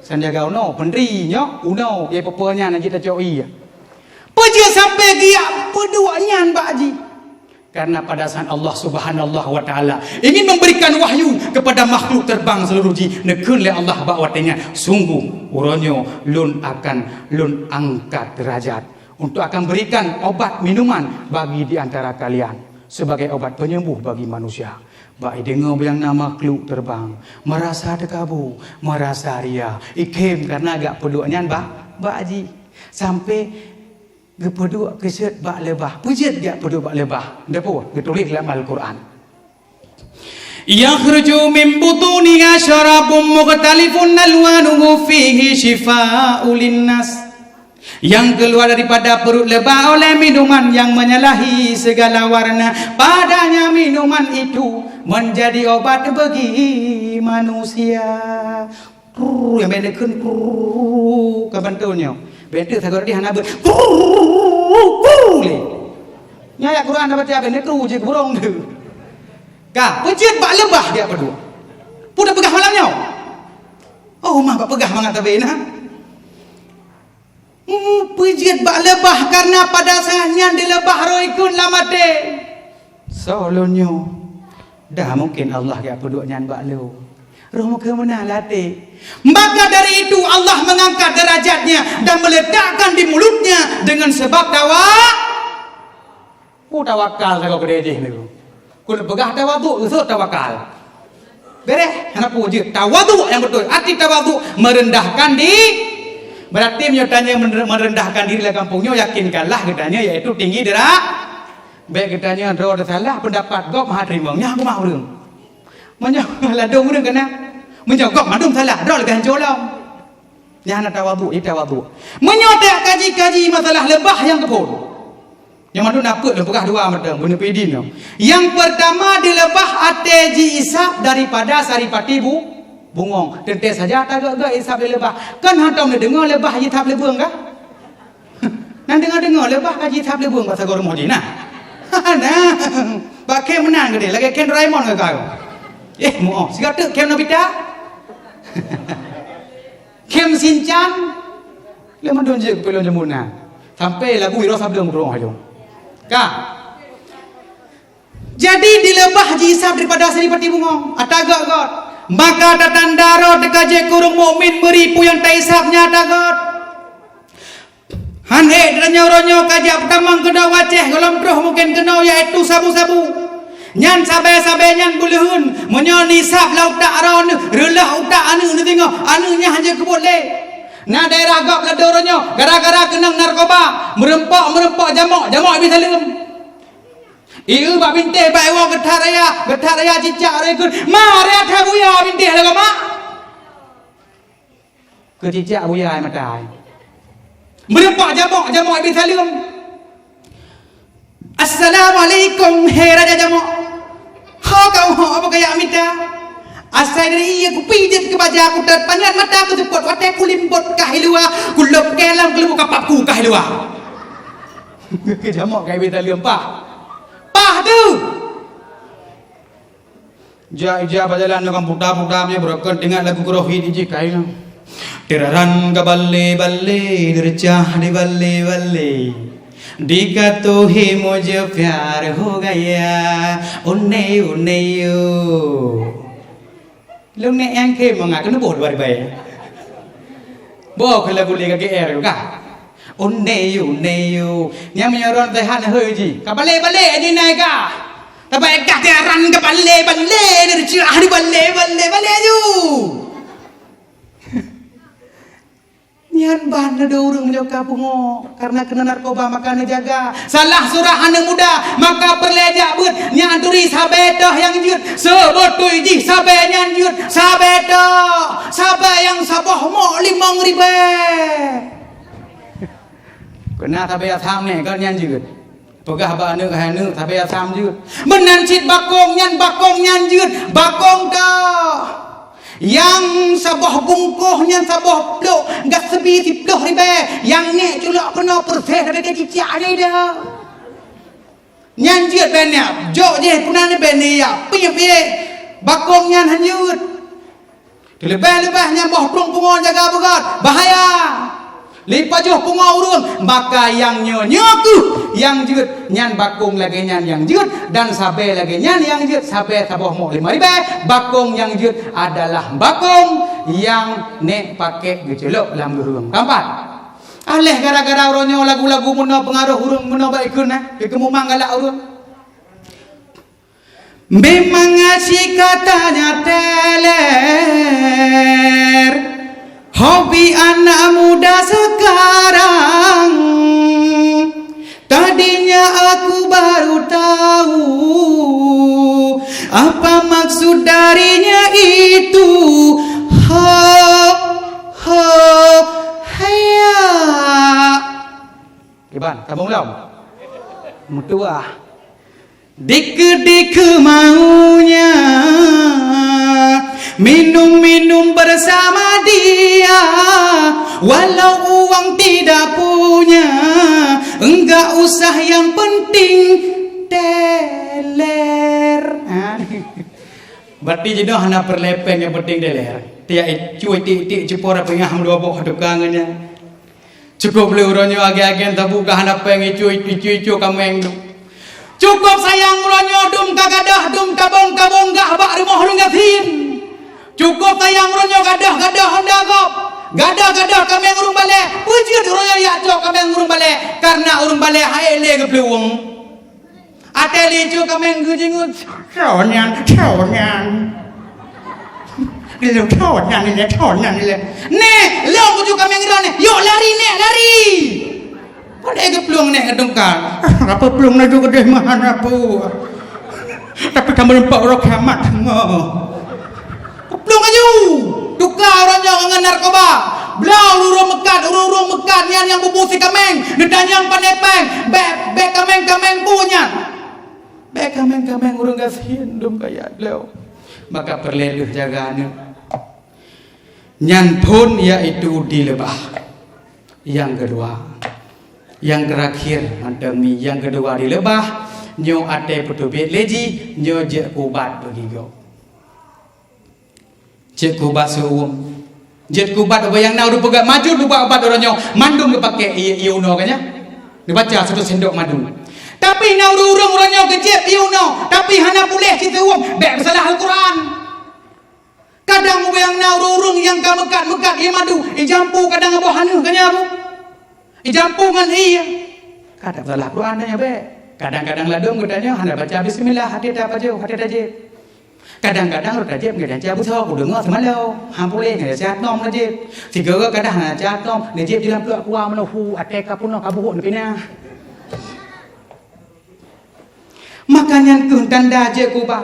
sandiaga uno pendri nyo uno ye popanya na kita coi ya puji sampai gia peduanya mbak haji karena pada saat Allah Subhanallah wa ta'ala ingin memberikan wahyu kepada makhluk terbang seluruh ji nekun le Allah bak watenya sungguh uronyo lun akan lun angkat derajat untuk akan berikan obat minuman bagi di antara kalian sebagai obat penyembuh bagi manusia. Baik dengar yang nama makhluk terbang merasa tekabu, merasa ria, ikem karena agak peduanya bak haji sampai gepeduk keset bak lebah, pujit dia peduk bak lebah. Depo ditulis dalam Al-Quran. Yakhruju min butuniha syarabun mukhtalifun alwanuhu fihi shifaa'un linnas. Yang keluar daripada perut lebah oleh minuman yang menyalahi segala warna padanya minuman itu menjadi obat bagi manusia. Yang bedakan kebantunya betul sagor di hana ber nya ayat Quran dapat dia bener tu je burung tu ka pejit bak lebah dia berdua pun pegah malamnya oh mah bak pegah mangat tabena pejit bak lebah karena pada saatnya di lebah roikun lamate solonyo dah mungkin Allah ya berdua nyan bak lu roh muka mana latih maka dari itu Allah mengangkat derajatnya dan meletakkan di mulutnya dengan sebab tawakal kalau kededeh ni kun pegah tawaduk usut tawakal bereh anak puji tawaduk yang betul arti tawaduk merendahkan diri berarti menyatanya merendahkan diri dalam kampungnya yakinkanlah katanya yaitu tinggi derak baik katanya roh salah pendapat gop maha terimanya aku mau urang menyang urang kena menjawab madum salah roh lebih hancurlah yang tawaduk tawaduk menyotek kaji-kaji masalah lebah yang kepun yang madum naput lepegah dua madam bener pedin yang pertama di lebah ateji isap daripada saripati bungong tente saja tagak isap di lebah kan hantam ni dengar lebah hitap lebung kah nan dengar lebah kaji hitap lebung bahasa gor modi nah nah pakai menang gede lagi Ken Raimon ke kau mo sigata kem Nobita kem Sinchan le madon je pelon jemuna Sampai lagu wiro sabdung burung ayo. Kah? Jadi dilebah jisab daripada seripati bunga. Atagak-gat. Maka tatandaro dekaje kurung mukmin meripu yang taisabnya atagat. Hanhe dranyo-ronyo kajak tamang kena waceh golom troh mungkin kena yaitu sabu-sabu. Nyan sabe-sabe nyan bulehun menyoni sab lauk tak aron relah utak anu tengok anunya hanya keboleh. Nah daerah gap ladoronyo gara-gara kenang narkoba merempak jamak habis salim. Ieu bak binteh bak ewa getah raya cicak rekun mare atha buya binteh lagu mak. Ke cicak buya ai matai. Merempak jamak habis salim. Assalamualaikum hai raja jamak. Ha kau apa kaya minta? Asal dari iya ku pijit ke baja aku terpanjat mata aku sepot watai ku limpot kahilua ku lop kelam ku lebu kapapku kahilua. Kejamak kayak beta limpah. Pah tu. Ja berjalan dengan buta-butanya berokan dengar lagu rohid iji kaina. Teraran ka balle dercah di balle. Dika to he mujhe pyar ho gaya unne yo. Lúc này anh thêm mà ngài có nó bột vào vậy bố khơi là bùi cái e rồi cả ôn nêu nhà mình rồi tay hát là hơi gì cả ballet như này cả ta bay cả cái răn cái ballet để chưa đi ballet you Nyan ban na daw urang menyoka pungo karena kena narkoba maka jaga salah surah anak muda maka perleja but nyan turi sabetoh yang jut sebut tu iji sabe nyan jut sabetoh sabe yang saboh mo 5.000 kena sabe tham này kan nyan jut pegah ba anu hai anu sabe tham jut menan cit bakong nyan jut bakong ka yang sabah bungkuhnya sabah plok gas sebi tiploh ribe yang nek culak kena perses ada cicak ni dah nyanjut banyak jok je kunan bene ya piye bakong nyan hanyut lebih nyambah plong pungon jaga begat bahaya lipat joh pungon urung maka yang nyoku yang jut nyan bakong lagi nyan yang jut dan sabe lagi nyan yang jut sabe sabah mo 5.000 bakong yang jut adalah bakong yang nek pakai gecelok dalam urung kampat aleh gara-gara uronyo lagu-lagu muna pengaruh urung muna baikun kekemu manggala urung memang ngasih katanya teler hobi anak muda sekarang tadinya aku baru tahu apa maksud darinya itu haya Iban, kamu belum? Mutua dik maunya minum bersama dia walau uang tidak punya enggak usah yang penting teler berarti jedoh hana perlepeng yang penting teler tiak cuy tik cepora pengah dua bok dukangannya cukup leuronyo age-agen tabu hana peng cuy kameng cukup sayang ulonyo dum kagadah dum kabong gah bak rumah lungatin cukup sayang ulonyo gadah honda gop gadah kami urung balik puji ulonyo ya cok kami urung balik karena urung balik haile ke peluang ateli cok kami ngujingut cawanyan nih leo puji kami ngiron yuk lari pada ke peluang nek ngedongkar apa peluang na juga deh mana pu tapi kamu nampak orang kiamat peluang aju duka orang yang narkoba belau urung mekat yang bubusi kameng nedan yang panepeng bek kameng punya bek kameng urung kasihin dum kayak leo maka perleluh jaganya nyan pun yaitu dilebah yang kedua yang terakhir demi yang kedua dilebah nyo ate petubit leji nyo je kubat begigo je kubat seuum je kubat apa yang nau rupaga maju lupa obat orang nyo mandum ke pakai iya uno kanya Dia baca satu sendok madu. Tapi na urung orangnya kejep you no. Tapi hana boleh cerita uang. Bek bersalah Al-Quran. Kadang yang na urung yang ka mekat ia madu. Jampu kadang apa hana kanya apa. Jampu ngan iya. Kadang bersalah Quran nya bek. Kadang-kadang ladung katanya hana baca bismillah hati tak apa jauh hati tajib. Kadang-kadang rot tajib người cha bút thô của đường ngõ thì malo. Ham boleh người cha nom tajib. Thì gỡ kadang hana cha nom tajib di dalam peluk kuah mana hu atek kapun no kabuhun pina. Makanya kun tanda je kubah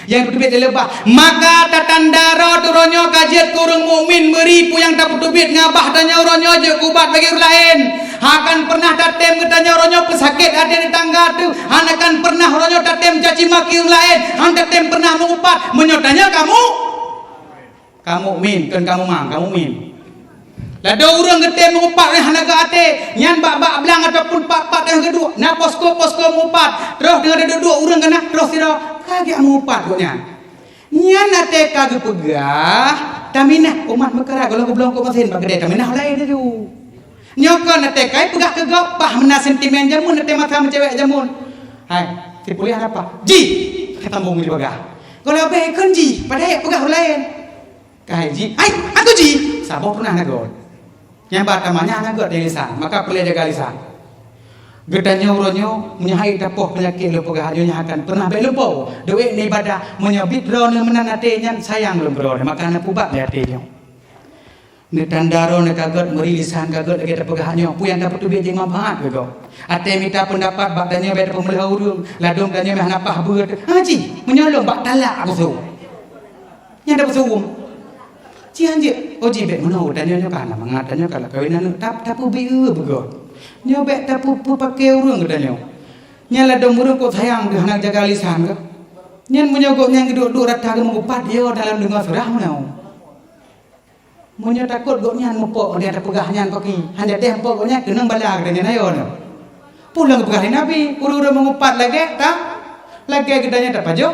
yang berbeda lebah maka tatanda ro turonyo kajet kurung mukmin meripu yang tak betubit ngabah tanya ronyo je kubat bagi orang lain akan pernah tatem ketanya ronyo pesakit ada di tangga tu akan pernah ronyo tatem caci maki orang lain tatem pernah mengupat menyotanya kamu min kan kamu mang kamu min lada orang getem mengupat ni hanaga ate nyan bak belang ataupun pak yang kedua na posko mengupat terus dengan ada dua orang kena terus sira kagak mengupat koknya nyan ate kagak pegah taminah umat mekara kalau belum ko masin bak gede taminah lain tu nyokon ate kai pegah kegap pah mena sentimen jamun ate mata cewek jamun hai ti kuliah apa ji ketambung di pegah kalau be kan ji padahal pegah lain kai ji ai aku ji sabok pernah nagot yang pertamanya anak gak dari lisan, maka perlu jaga lisan. Gedanya uronyo menyahai dapoh penyakit lupa kehadirnya akan pernah belupa. Dewi ni ibadah menyabit drone menanatenya sayang belum drone, maka anak pubat ni hatinya. Ni tandaro ni kaget meri lisan kaget lagi dapoh kehadirnya. Puyan dapat tu biar jangan bangat bego. Ate minta pendapat bak tanya biar pemulah urung, ladung tanya biar napah ber. Haji menyolong bak talak aku tu. Yang dapat suum. Cian je, oji bek mana tanya kan, mengatanya kalau kawinan tapu biu begot. Nyo bek tapu pakai urung katanya. Nyala dong urung kok sayang dia nak jaga lisan ke. Nyen menyogok yang duduk rata ke mengupat dia dalam dengar surah mana. Munyo takut gok nyan mupok dia ada pegah nyan koki. Hanya dia mupok goknya kenang balag katanya nayon. Pulang ke pegah Nabi, urung mengupat lagi tak? Lagi gedanya tak pajo.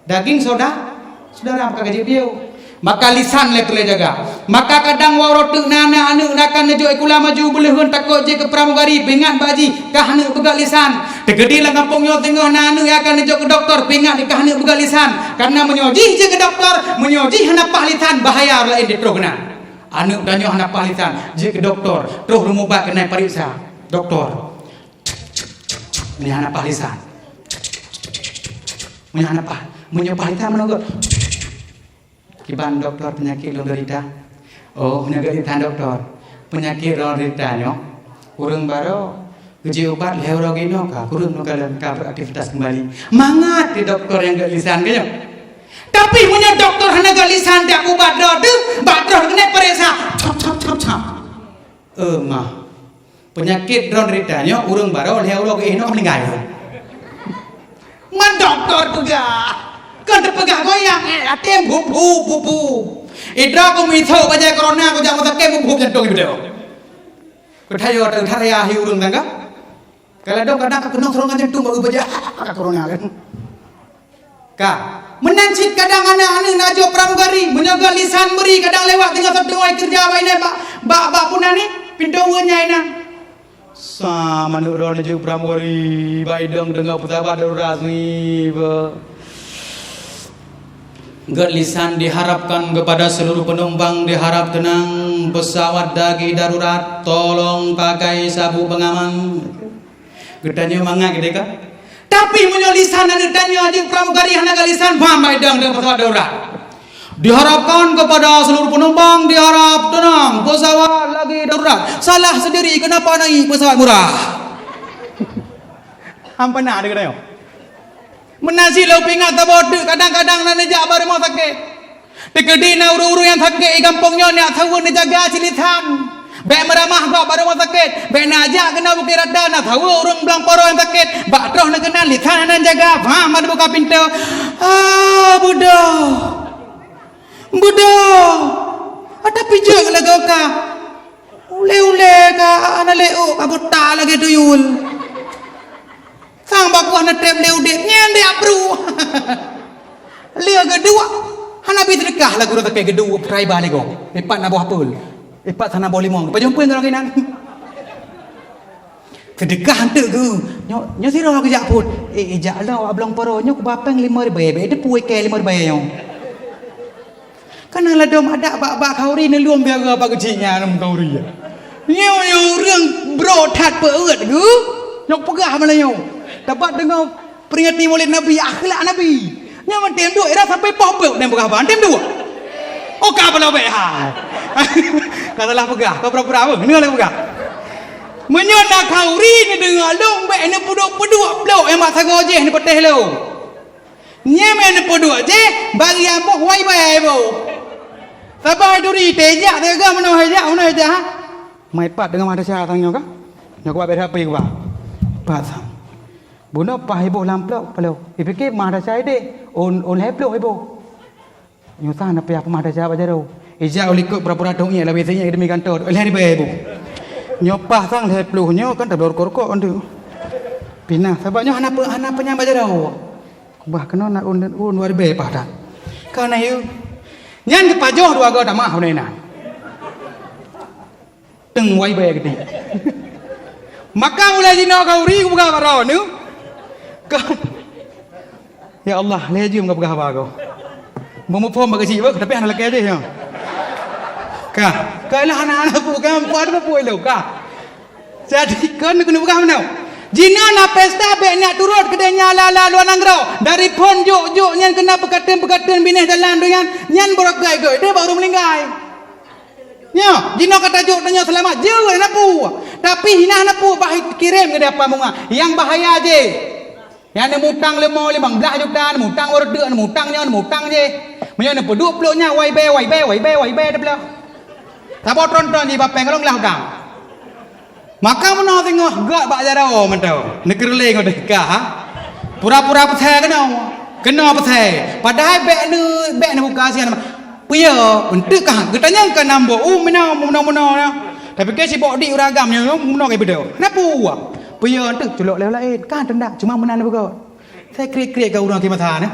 Daging soda, saudara apa gaji biu. Maka lisan le tule jaga. Maka kadang warotuk nana anu nakan nejo ikula maju belehun takut je ke pramugari pingat baji kahane begal lisan. Tegedi lah kampung yo tengah nanu akan nejo ke doktor pingat kahane begal lisan. Karena menyoji je ke doktor, menyoji hana pahlitan bahaya lain di terogna. Anu danyo hana pahlitan je ke doktor, terus rumubat kena periksa. Doktor. Ini hana pahlitan. Menyo hana pah, menyo pahlitan menunggu. Kiban doktor penyakit lo derita. Oh, penyakit doktor. Penyakit lo deritanya. Kurang baru uji obat leurogino ka. Kurang no kalian ka beraktivitas kembali. Mangat di doktor yang gak lisan kaya. Tapi punya doktor hanya gak lisan dia obat do. Doktor kena periksa. Cap. Mah. Penyakit lo deritanya kurang baru leurogino meninggal. Man doktor juga. Kan terpegang goyang, atem bubu. Idra ko mitho baca corona ko jangan tak bubu jantung itu. Ko thayo thaya hiurung tangga. Kalau dong kadang kenong serongan jantung baru baca corona kan. Ka, menancit kadang anak najo pramugari, menjaga lisan beri kadang lewat tinggal terdengar kerja apa ini bak punani pintu nya ina. Sama nurul najo pramugari, baidong dengar pesawat darurat ni. Gak lisan diharapkan kepada seluruh penumpang diharap tenang pesawat dagi darurat tolong pakai sabuk pengaman. Gedanya mangga gede kan? Tapi menyo lisan ada tanya jeung pramugari hana lisan pamai dang dengan pesawat darurat. Diharapkan kepada seluruh penumpang diharap tenang pesawat lagi darurat. Salah sendiri kenapa naik pesawat murah? Hampana ada kadang. Menasi lau pingat taboduk kadang-kadang na nejak baru mau sakit. Tegedi na uru-uru yang sakit kampungnya nak tahu nejaga cilitan. Bek meramah kau baru mau sakit. Bek najak kena bukti rada nak tahu urung belang poro yang sakit. Bak terus nak kena litan dan jaga. Faham ada buka pintu. Budak. Ada pijak lagi ka. Ule-ule ka ana leu kabut tak lagi tuyul. Sang baku hana trep leu dek nyen dia apru. Leu kedua hana bitrekah lagu rata ke kedua try balik kok. Epat na buah tul. Epat sana boleh mong. Pajumpuin orang kinan. Sedekah hantu ke. Nyo sira kejak pun. Jak lah awak belum paro nyo ku bapeng 5 ribu. Be puai ke 5 ribu nyo. Kana la dom ada bak kauri ne luom biar apa kecilnya nam kauri. Nyoរឿងbro that peut ke. Nyo pegah mana nyo. Dapat dengar peringati Maulid Nabi akhlak Nabi. Nyo man tem duit dah sampai pobel nem pegah ban tem duit. Oh ka bala be ha. Katalah pegah, kau pura-pura apa? Ni lah pegah. Menyona kauri ni dengar long be ni puduk blok emak sagoje ni peteh lo. Nyeme ni puduk je bagi amok wai bai bo. Sabai duri tejak tega mana hajak ha. Mai pat dengan madrasah tang nyo ka? Nyo ko ba apa ku ba? Pat sang. Buno pa hebo lamplok palo. Ipike madrasah de on heblok hebo. Nyo sa na pa madrasah ba jaro. Ijak ulikut pura-pura dong ia lah biasanya demi kantor. Oleh hari ibu. Nyopah sang lihat peluhnya kan tak berkorkok andu. Pinah sebabnya anak penyambat jauh. Bah kena nak un luar biasa dah. Karena itu nyan kepajoh dua gak dah mah nena. Teng wai bae gede. Maka mulai jino kauri buka baro nu. Ya Allah, lejum enggak buka bago. Mau pom bagasi ba tapi anak laki aja ya. Kailah anak-anak bukan buat apa pun lo kah. Jadi kan kena bukan mana. Jina na pesta be nak turut kedenya la luar nanggro dari pon juk nyan kena pekaten bineh jalan tu nyan borak gai dia baru melinggai. Nya jina kata juk tanya selamat je napu. Tapi hina napu bah kirim ke apa bunga. Yang bahaya je. Yang ni mutang 15 juta, mutang order, mutang je. Menyo na 20 nya wai be dah belah. Tapi tonton di bapeng kalau ngelah kang. Maka mana tengok gak bak jarau mentau. Negeri leng ada kah? Pura-pura petai kena petai. Padahal bek ni buka sian. Puya untuk kah? Ketanya kan nambo. Mana. Tapi ke si bok di uragamnya mana ke bedo. Napa buat? Puya untuk culok lain. Kan tendak cuma menan buka. Saya krik-krik ke orang kimata ni.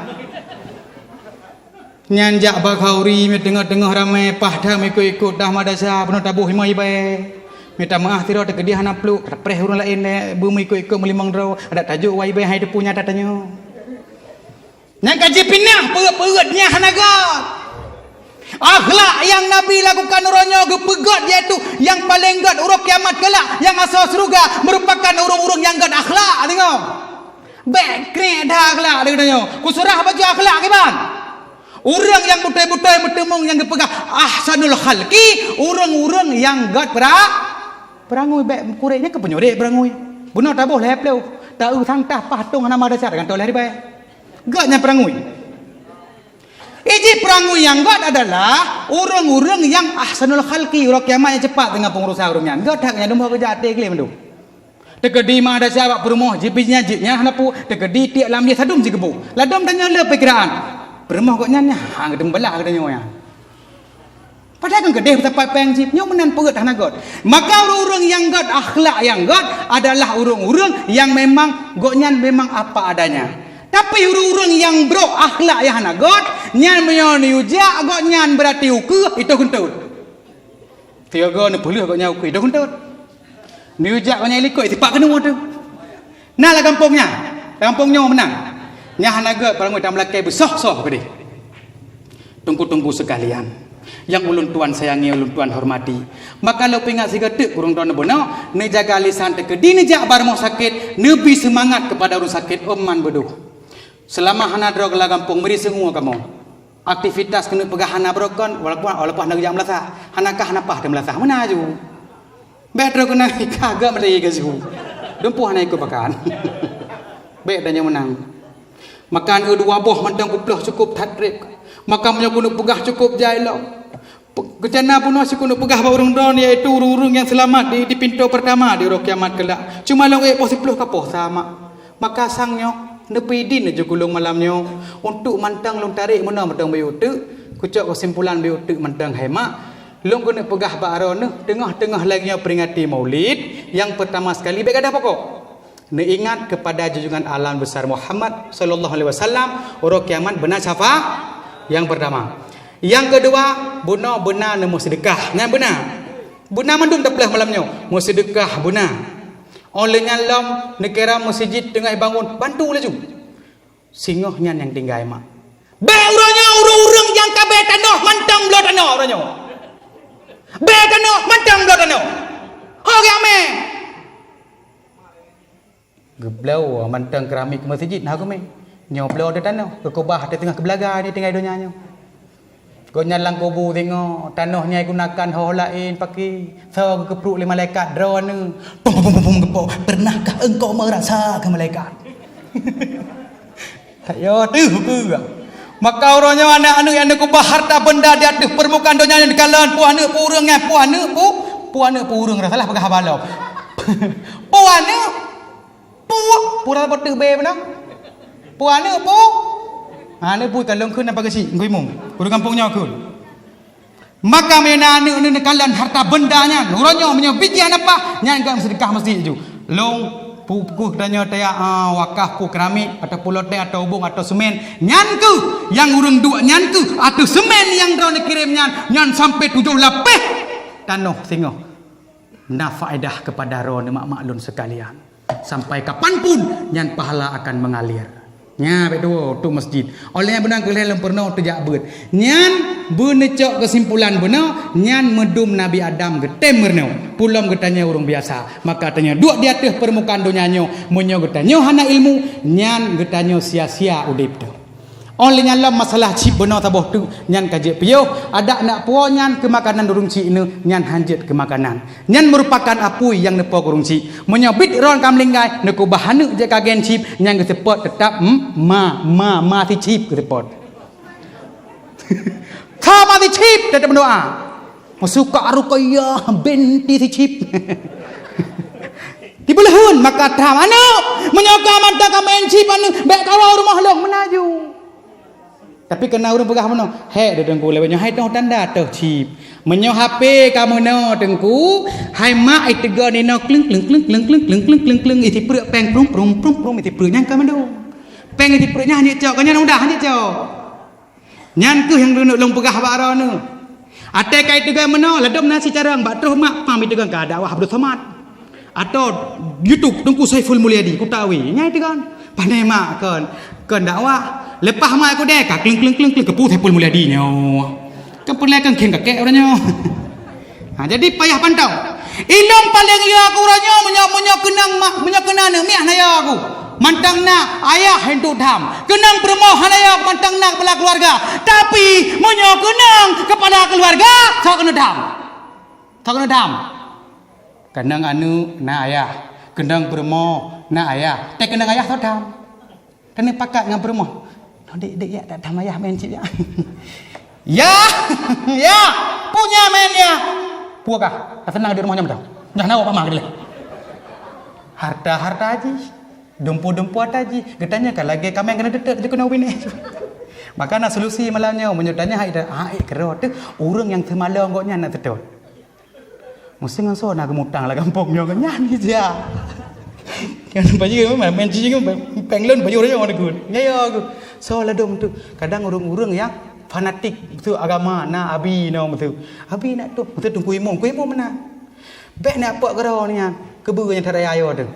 Nyanjak bakauri tengah-tengah ramai pahdah ikut dah madrasah penuh tabuh himai bae. Minta maaf tiro te kedihan apluk preh orang lain bumi ikut melimang draw ada tajuk wai bae hai de punya datanya. Nang kaji pinah perut-perutnya hanaga. Akhlak yang Nabi lakukan uronyo gepegat iaitu yang paling gad urut kiamat kelak yang asal surga merupakan urung-urung yang gad akhlak tengok. Baik krek dah akhlak tengok. Ku surah baju akhlak ke bang? Orang yang butai-butai bertemung yang dipegang ahsanul khalqi, orang-orang yang gad perangui baik kureknya ke penyurik perangui. Benar tak boleh peleu. Tak usang tah patung nama dasar kan toleh baik. Gadnya perangui. Iji perangui yang gad adalah orang-orang yang ahsanul khalqi, orang kiamat yang cepat dengan pengurusan orangnya. Gad haknya dumah kerja tegli mendu. Tegedi mah ada siapa perumoh jipnya hanapu tegedi tiak lam dia sadum jigebu. Ladom tanya le perkiraan. Bermah kok nyanyi, hang gedem belah katanya ya. Padahal kan gede betapa pengjip, nyo menan perut hana god. Maka orang-orang yang god akhlak yang god adalah orang-orang yang memang godnyan memang apa adanya. Tapi orang-orang yang bro akhlak yang hana god, nyan menyoni uja godnyan berarti uku itu kentut. Tiaga ne pelih godnya uku itu kentut. Ni uja godnya likut tipak kena tu. Nah lah kampungnya menang. Nyah naga parang utam lakai besoh-soh gede. Tunggu-tunggu sekalian. Yang ulun tuan sayangi, ulun tuan hormati. Maka lo pingat si getek kurung tuan bono, ne jaga lisan teke di ne jak bar mau sakit, nebi semangat kepada orang sakit oman beduh. Selama hana drog la kampung meri semua kamu. Aktivitas kena pegah hana brokon walaupun hana jam melasa. Hanakah hana pah dem melasa. Mana aju? Betro kena kagak meri gazu. Dumpuh hana ikut pakan. Baik dan yang menang. Makan dua buah mentang kuplah cukup tatrib. Makan punya kuno pegah cukup jailau. Kejana pun masih kuno pegah orang don iaitu urung-urung yang selamat di pintu pertama di roh kiamat kelak. Cuma long posih kapoh sama. Maka sangnya nepi din aja gulung malamnya untuk mantang long tarik mana mentang bayu tu. Kucak kesimpulan bayu tu mantang hemat. Long kena pegah baron tengah-tengah lagi peringati Maulid yang pertama sekali baik ada pokok. Ne ingat kepada junjungan alam besar Muhammad sallallahu alaihi wasallam orang kiamat benar syafaat yang pertama. Yang kedua, benar ne mau sedekah. Yang benar. Benar mendung tak belah malamnya. Mau sedekah benar. Olehnya lam negara masjid tengah bangun, bantu laju. Singoh nyan yang tinggal mak. Be urangnya urang yang kabeh tanah mantang belah tanah urangnya. Be tanah mantang belah tanah. Hok ame. Geblau mantang keramik masjid nah aku me. Nyoblo de tanah, ke kubah di tengah kebelaga ni tinggal donyanya. Kau nyalang kubu tengok tanahnya gunakan hal lain pakai so kepruk le malaikat drone. Pum gepok. Pernahkah engkau merasa ke malaikat? Tak yo tu ke. Maka orangnya anak-anak yang nak kubah harta benda di atas permukaan dunia yang dikalan puan anak purung ngah puan anak purung dah salah pegah balau. Puan anak pura betul be mana? Puan anak anak pun kalung kun apa kasi ngui mung. Kudu kampungnya kun. Maka mena anak ni kalan harta bendanya, orangnya punya bijian apa? Nya engkau sedekah masjid ju. Long puku tanya taya wakaf pu keramik atau pulote atau bung atau semen nyanku yang urang dua nyanku atau semen yang drone kirim nyan sampai 7 lapeh tanah singoh na faedah kepada ro mak maklun sekalian sampai kapanpun nyan pahala akan mengalir nya betul tu masjid olehnya benang kelih lempurna tu jak beut nyan benecok kesimpulan benar nyan medum Nabi Adam getem mernau pulam getanya urang biasa maka tanya duk di atas permukaan dunianyo munyo getanya hana ilmu nyan getanya sia-sia udip tu olehnya lah masalah cip benar taboh tu nyan kaje piyo ada nak puo nyan ke makanan durung cik ne nyan hanjet ke makanan nyan merupakan apui yang nepo urung cik munyo bit ron kamlinggai ne ko bahanu je kagen cip nyan ke sepot tetap ma ti cip ke sepot kau mati cip tetap berdoa masuka rukaya binti ti cip dibelehun maka tham anu menyoka mata kamen cip anu bek kawau rumah long menaju tapi kena urang pegah mano he de dengku lewenyo hai tong tanda teh cip menyo HP kamu no dengku hai mak ai tega ni no kleng iti prek peng prum iti prek nyang kamendo peng iti prek nya hanya cok kanya udah hanya cok nyan ku yang duduk long pegah baro nu ate kai tega mano ladom nasi carang bak terus mak pamit dengan ka dakwah Abdul Samad atau YouTube dengku Saiful Mulyadi ku tawi nyai tegan pandai mak kan dakwah lepas mak aku dek kleng kepu Saiful Mulyadi nyo kan perle kan keng kakek orangnya jadi payah pantau ilong paling ya aku orangnya menyo kenang mak menyo kenana miah na ya aku mantang na ayah hendak tham kenang permoh hanaya mantang na kepala keluarga tapi menyo kenang kepada keluarga sok kena tham kenang anu na ayah kenang permoh na ayah te kenang ayah sok tham kena pakat dengan permoh dek ya tak tham ayah main cip ya ya punya main ya puakah senang di rumahnya betul jangan awak pamak dia harta aji dumpu ataji getanya kan lagi kami yang kena detek je kena win maka nak solusi malamnya menyutanya hai kerot tu orang yang semalam goknya nak tetut mesti ngso nak gemutang lah kampungnya kan nyanyi dia kan baju main cincin penglon baju orang orang good nyayo aku so ladom tu kadang orang-orang yang fanatik tu agama na abi no betul abi nak tu betul tunggu imam mana bek nak apa kerau ni kebu yang teraya ayo tu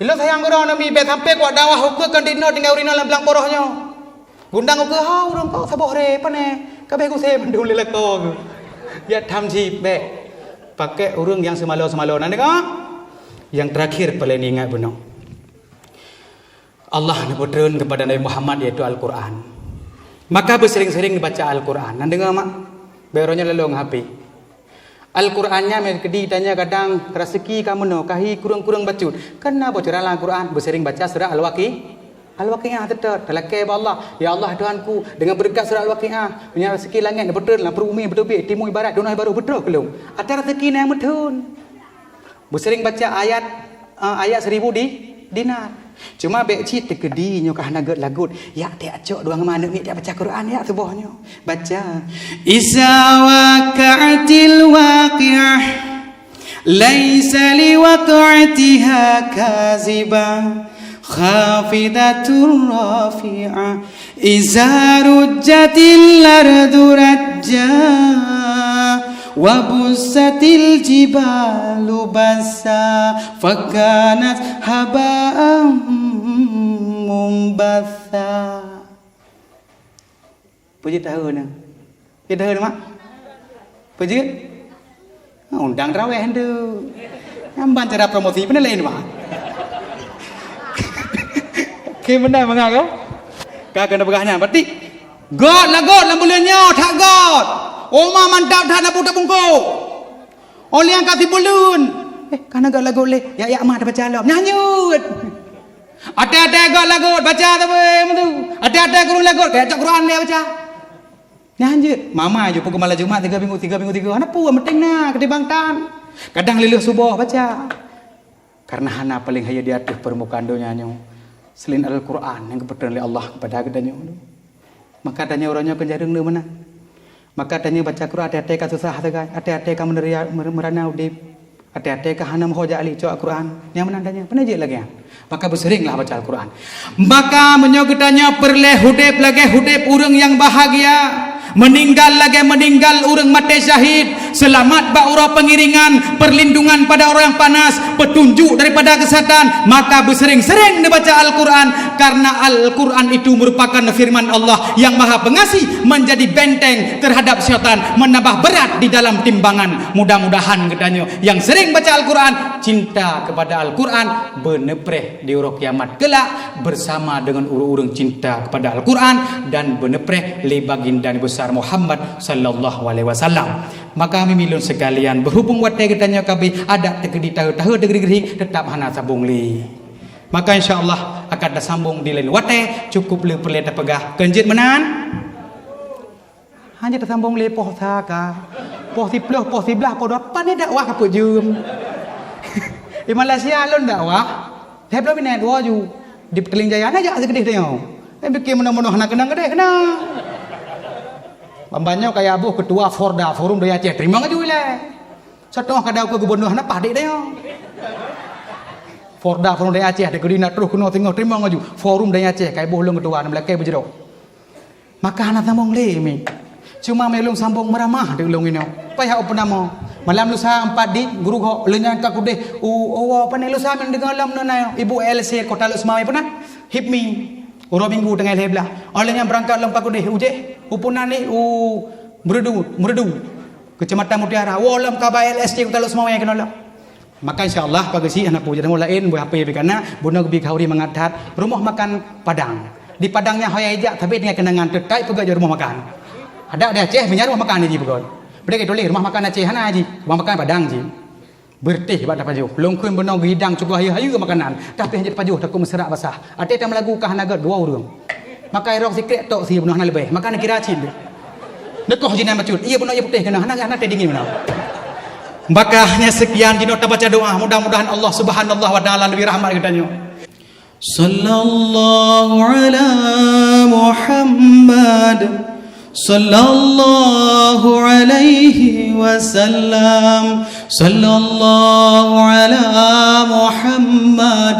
ilo sayang kerau nabi bek sampai kuat dakwah hukum kan dino tinggal urino dalam belang porohnya gundang aku ha urang kau saboh re pane kabeh ku se mandul lelako aku ya thamji bek pakai urang yang semalo nanti kau yang terakhir paling ingat benar Allah nebutreun kepada Nabi Muhammad yaitu Al-Quran. Maka bersering-sering baca Al-Quran. Nanti dengar mak, beronya lelong HP. Al-Qurannya merkedi tanya kadang rezeki kamu no kahi kurang-kurang bacut. Kenapa bocor Al-Quran? Bersering baca surah Al-Waqi'ah tetap. Talakai Allah, ya Allah Tuhanku dengan berkat surah Al-Waqi'ah punya rezeki langit betul lah perumi betul bi timur barat donai baru betul kelong. Ada rezeki yang betul. Bersering baca ayat 1000 dinar. Cuma bekci tekedi nyo kah nagut lagut ya te acok dua mana ni dia baca Quran ya sebuahnya baca iza waqa'atil waqi'ah laisa liwaqa'atiha kazibah khafidatur rafi'ah iza rujjatil ardu rajja wa bussatil jibalu bassa fakanat haba'an mumbatha. Puji tahu na. Kita tahu mak. Puji. Undang raweh tu. Namban cara promosi pun lain mak. Gimana mengapa? Kau kena pegahnya. Berarti God lah God lah bulannya. Tak God. Oma mantap tak nak putar bungkuk. Oleh yang kasih bulun. Karena God lah God leh. Ya mah ada baca alam. Nyanyut. Ada God lah God. Baca tu tu. Ada guru lah God. Kayak cak Quran dia baca. Nyanyut. Mama je pukul malam Jumat 3 minggu. Apa pun penting nak. Ketimbang tan. Kadang lelus subuh baca. Karena hana paling hanya di atas permukaan dunia nyo. Selain Al-Quran yang kebetulan oleh Allah kepada kedanya. Maka tanya orangnya kenjareng dia mana. Maka tanya baca Quran hati-hati ka susah tegai, hati-hati ka merana udip, hati-hati ka hana mhoja ali co Al-Quran. Yang mana tanya? Pernah je lagi. Maka berseringlah baca Al-Quran. Maka menyoketanya perle hudip lagi hudip urang yang bahagia. Meninggal lagi meninggal urang mati syahid. Selamat ba orang pengiringan, perlindungan pada orang yang panas, petunjuk daripada kesehatan. Maka bersering-sering dibaca Al-Quran, karena Al-Quran itu merupakan firman Allah yang Maha Pengasih, menjadi benteng terhadap syaitan, menambah berat di dalam timbangan. Mudah-mudahan katanya yang sering baca Al-Quran, cinta kepada Al-Quran benepreh di hari kiamat kelak bersama dengan urang-urang cinta kepada Al-Quran dan benepreh li baginda besar Muhammad sallallahu alaihi wasallam. Maka kami milun sekalian berhubung watai katanya kami ada tegedi tahu tegedi tetap hana sambung li. Maka insyaallah akan ada sambung di lain watai cukup le perle pegah kenjit menan. Hanya tersambung le poh saka. Poh 10 poh 11 poh 8 ni dakwah apa jum. Di Malaysia lon dakwah. Dia belum minat dua ju. Di Keling Jaya aja segede dia. Bikin mana-mana hana kenang gede kena. Bambanya kayak abuh ketua Forda Forum Daya Aceh terima aja wilayah. Satu kadang ke gubernur hana padik dia. Forda Forum Daya Aceh dekat dina terus kena tengok terima aja Forum Daya Aceh kayak bolong ketua nak melakai berjeruk. Maka hana sambung le mi. Cuma melong sambung meramah de ulung ini. Payah apa nama? Malam lusa 4 di guru ho lenyang ka kudeh. Apa ni lusa men dengan alam nana Ibu LC Kota Lusmai pernah hipmi. Urang minggu tengah lebelah. Oleh yang berangkat lompat kudeh uje upunan ni merdu Kecamatan Mutiara walam ka LSC Kota Lusmai kena lah. Maka insyaallah pagi si anak puja temu lain buat apa bikana buna bi kauri mengadat rumah makan Padang. Di Padangnya hoya ejak tapi dengan kenangan terkait pegaja rumah makan. Ada Aceh punya rumah makan ni pegol. Berdek toleh rumah makan Aceh hana ji. Rumah makan Padang ji. Bertih pada pajuh. Longkun benong hidang cukup hayu makanan. Tapi hanya pajuh takut meserak basah. Ada yang melagu kah naga 2 orang. Maka irong sikret tok si benong hana lebih. Maka nak kira cin. Nekoh jinan macut. Iya benong iya putih kena hana dingin benong. Maka hanya sekian jino baca doa. Mudah-mudahan Allah Subhanahu wa taala lebih rahmat katanya. Sallallahu ala Muhammad sallallahu alaihi wasallam. Sallallahu ala Muhammad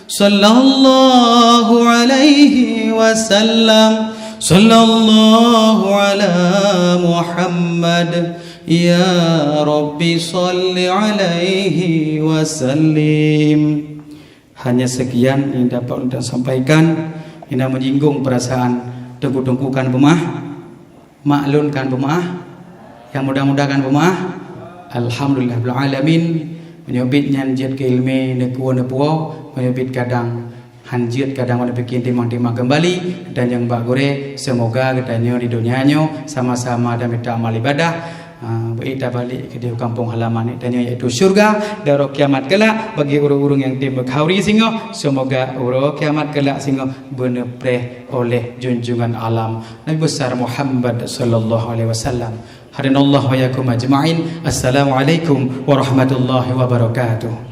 sallallahu alaihi wasallam. Sallallahu ala Muhammad ya Rabbi salli alaihi wasallim. Hanya sekian yang dapat kita sampaikan. Ini menyinggung perasaan tengku-tengkukan pemah, maklunkan pemah, yang mudah-mudahan pemah. Alhamdulillah bil alamin. Menyobit nyanjit ke ilmu neku nepuo, menyobit kadang hanjit kadang wana bikin timang-timang kembali dan yang mbak gore semoga katanya di dunianya sama-sama dan kita amal ibadah. Kita balik ke kampung halaman tanya yaitu syurga dan kiamat kelak bagi urang-urang yang tim berkhauri singo semoga urang kiamat kelak singo benepreh oleh junjungan alam Nabi besar Muhammad sallallahu alaihi wasallam. Hadanallahu wa yakum ajma'in. Assalamualaikum warahmatullahi wabarakatuh.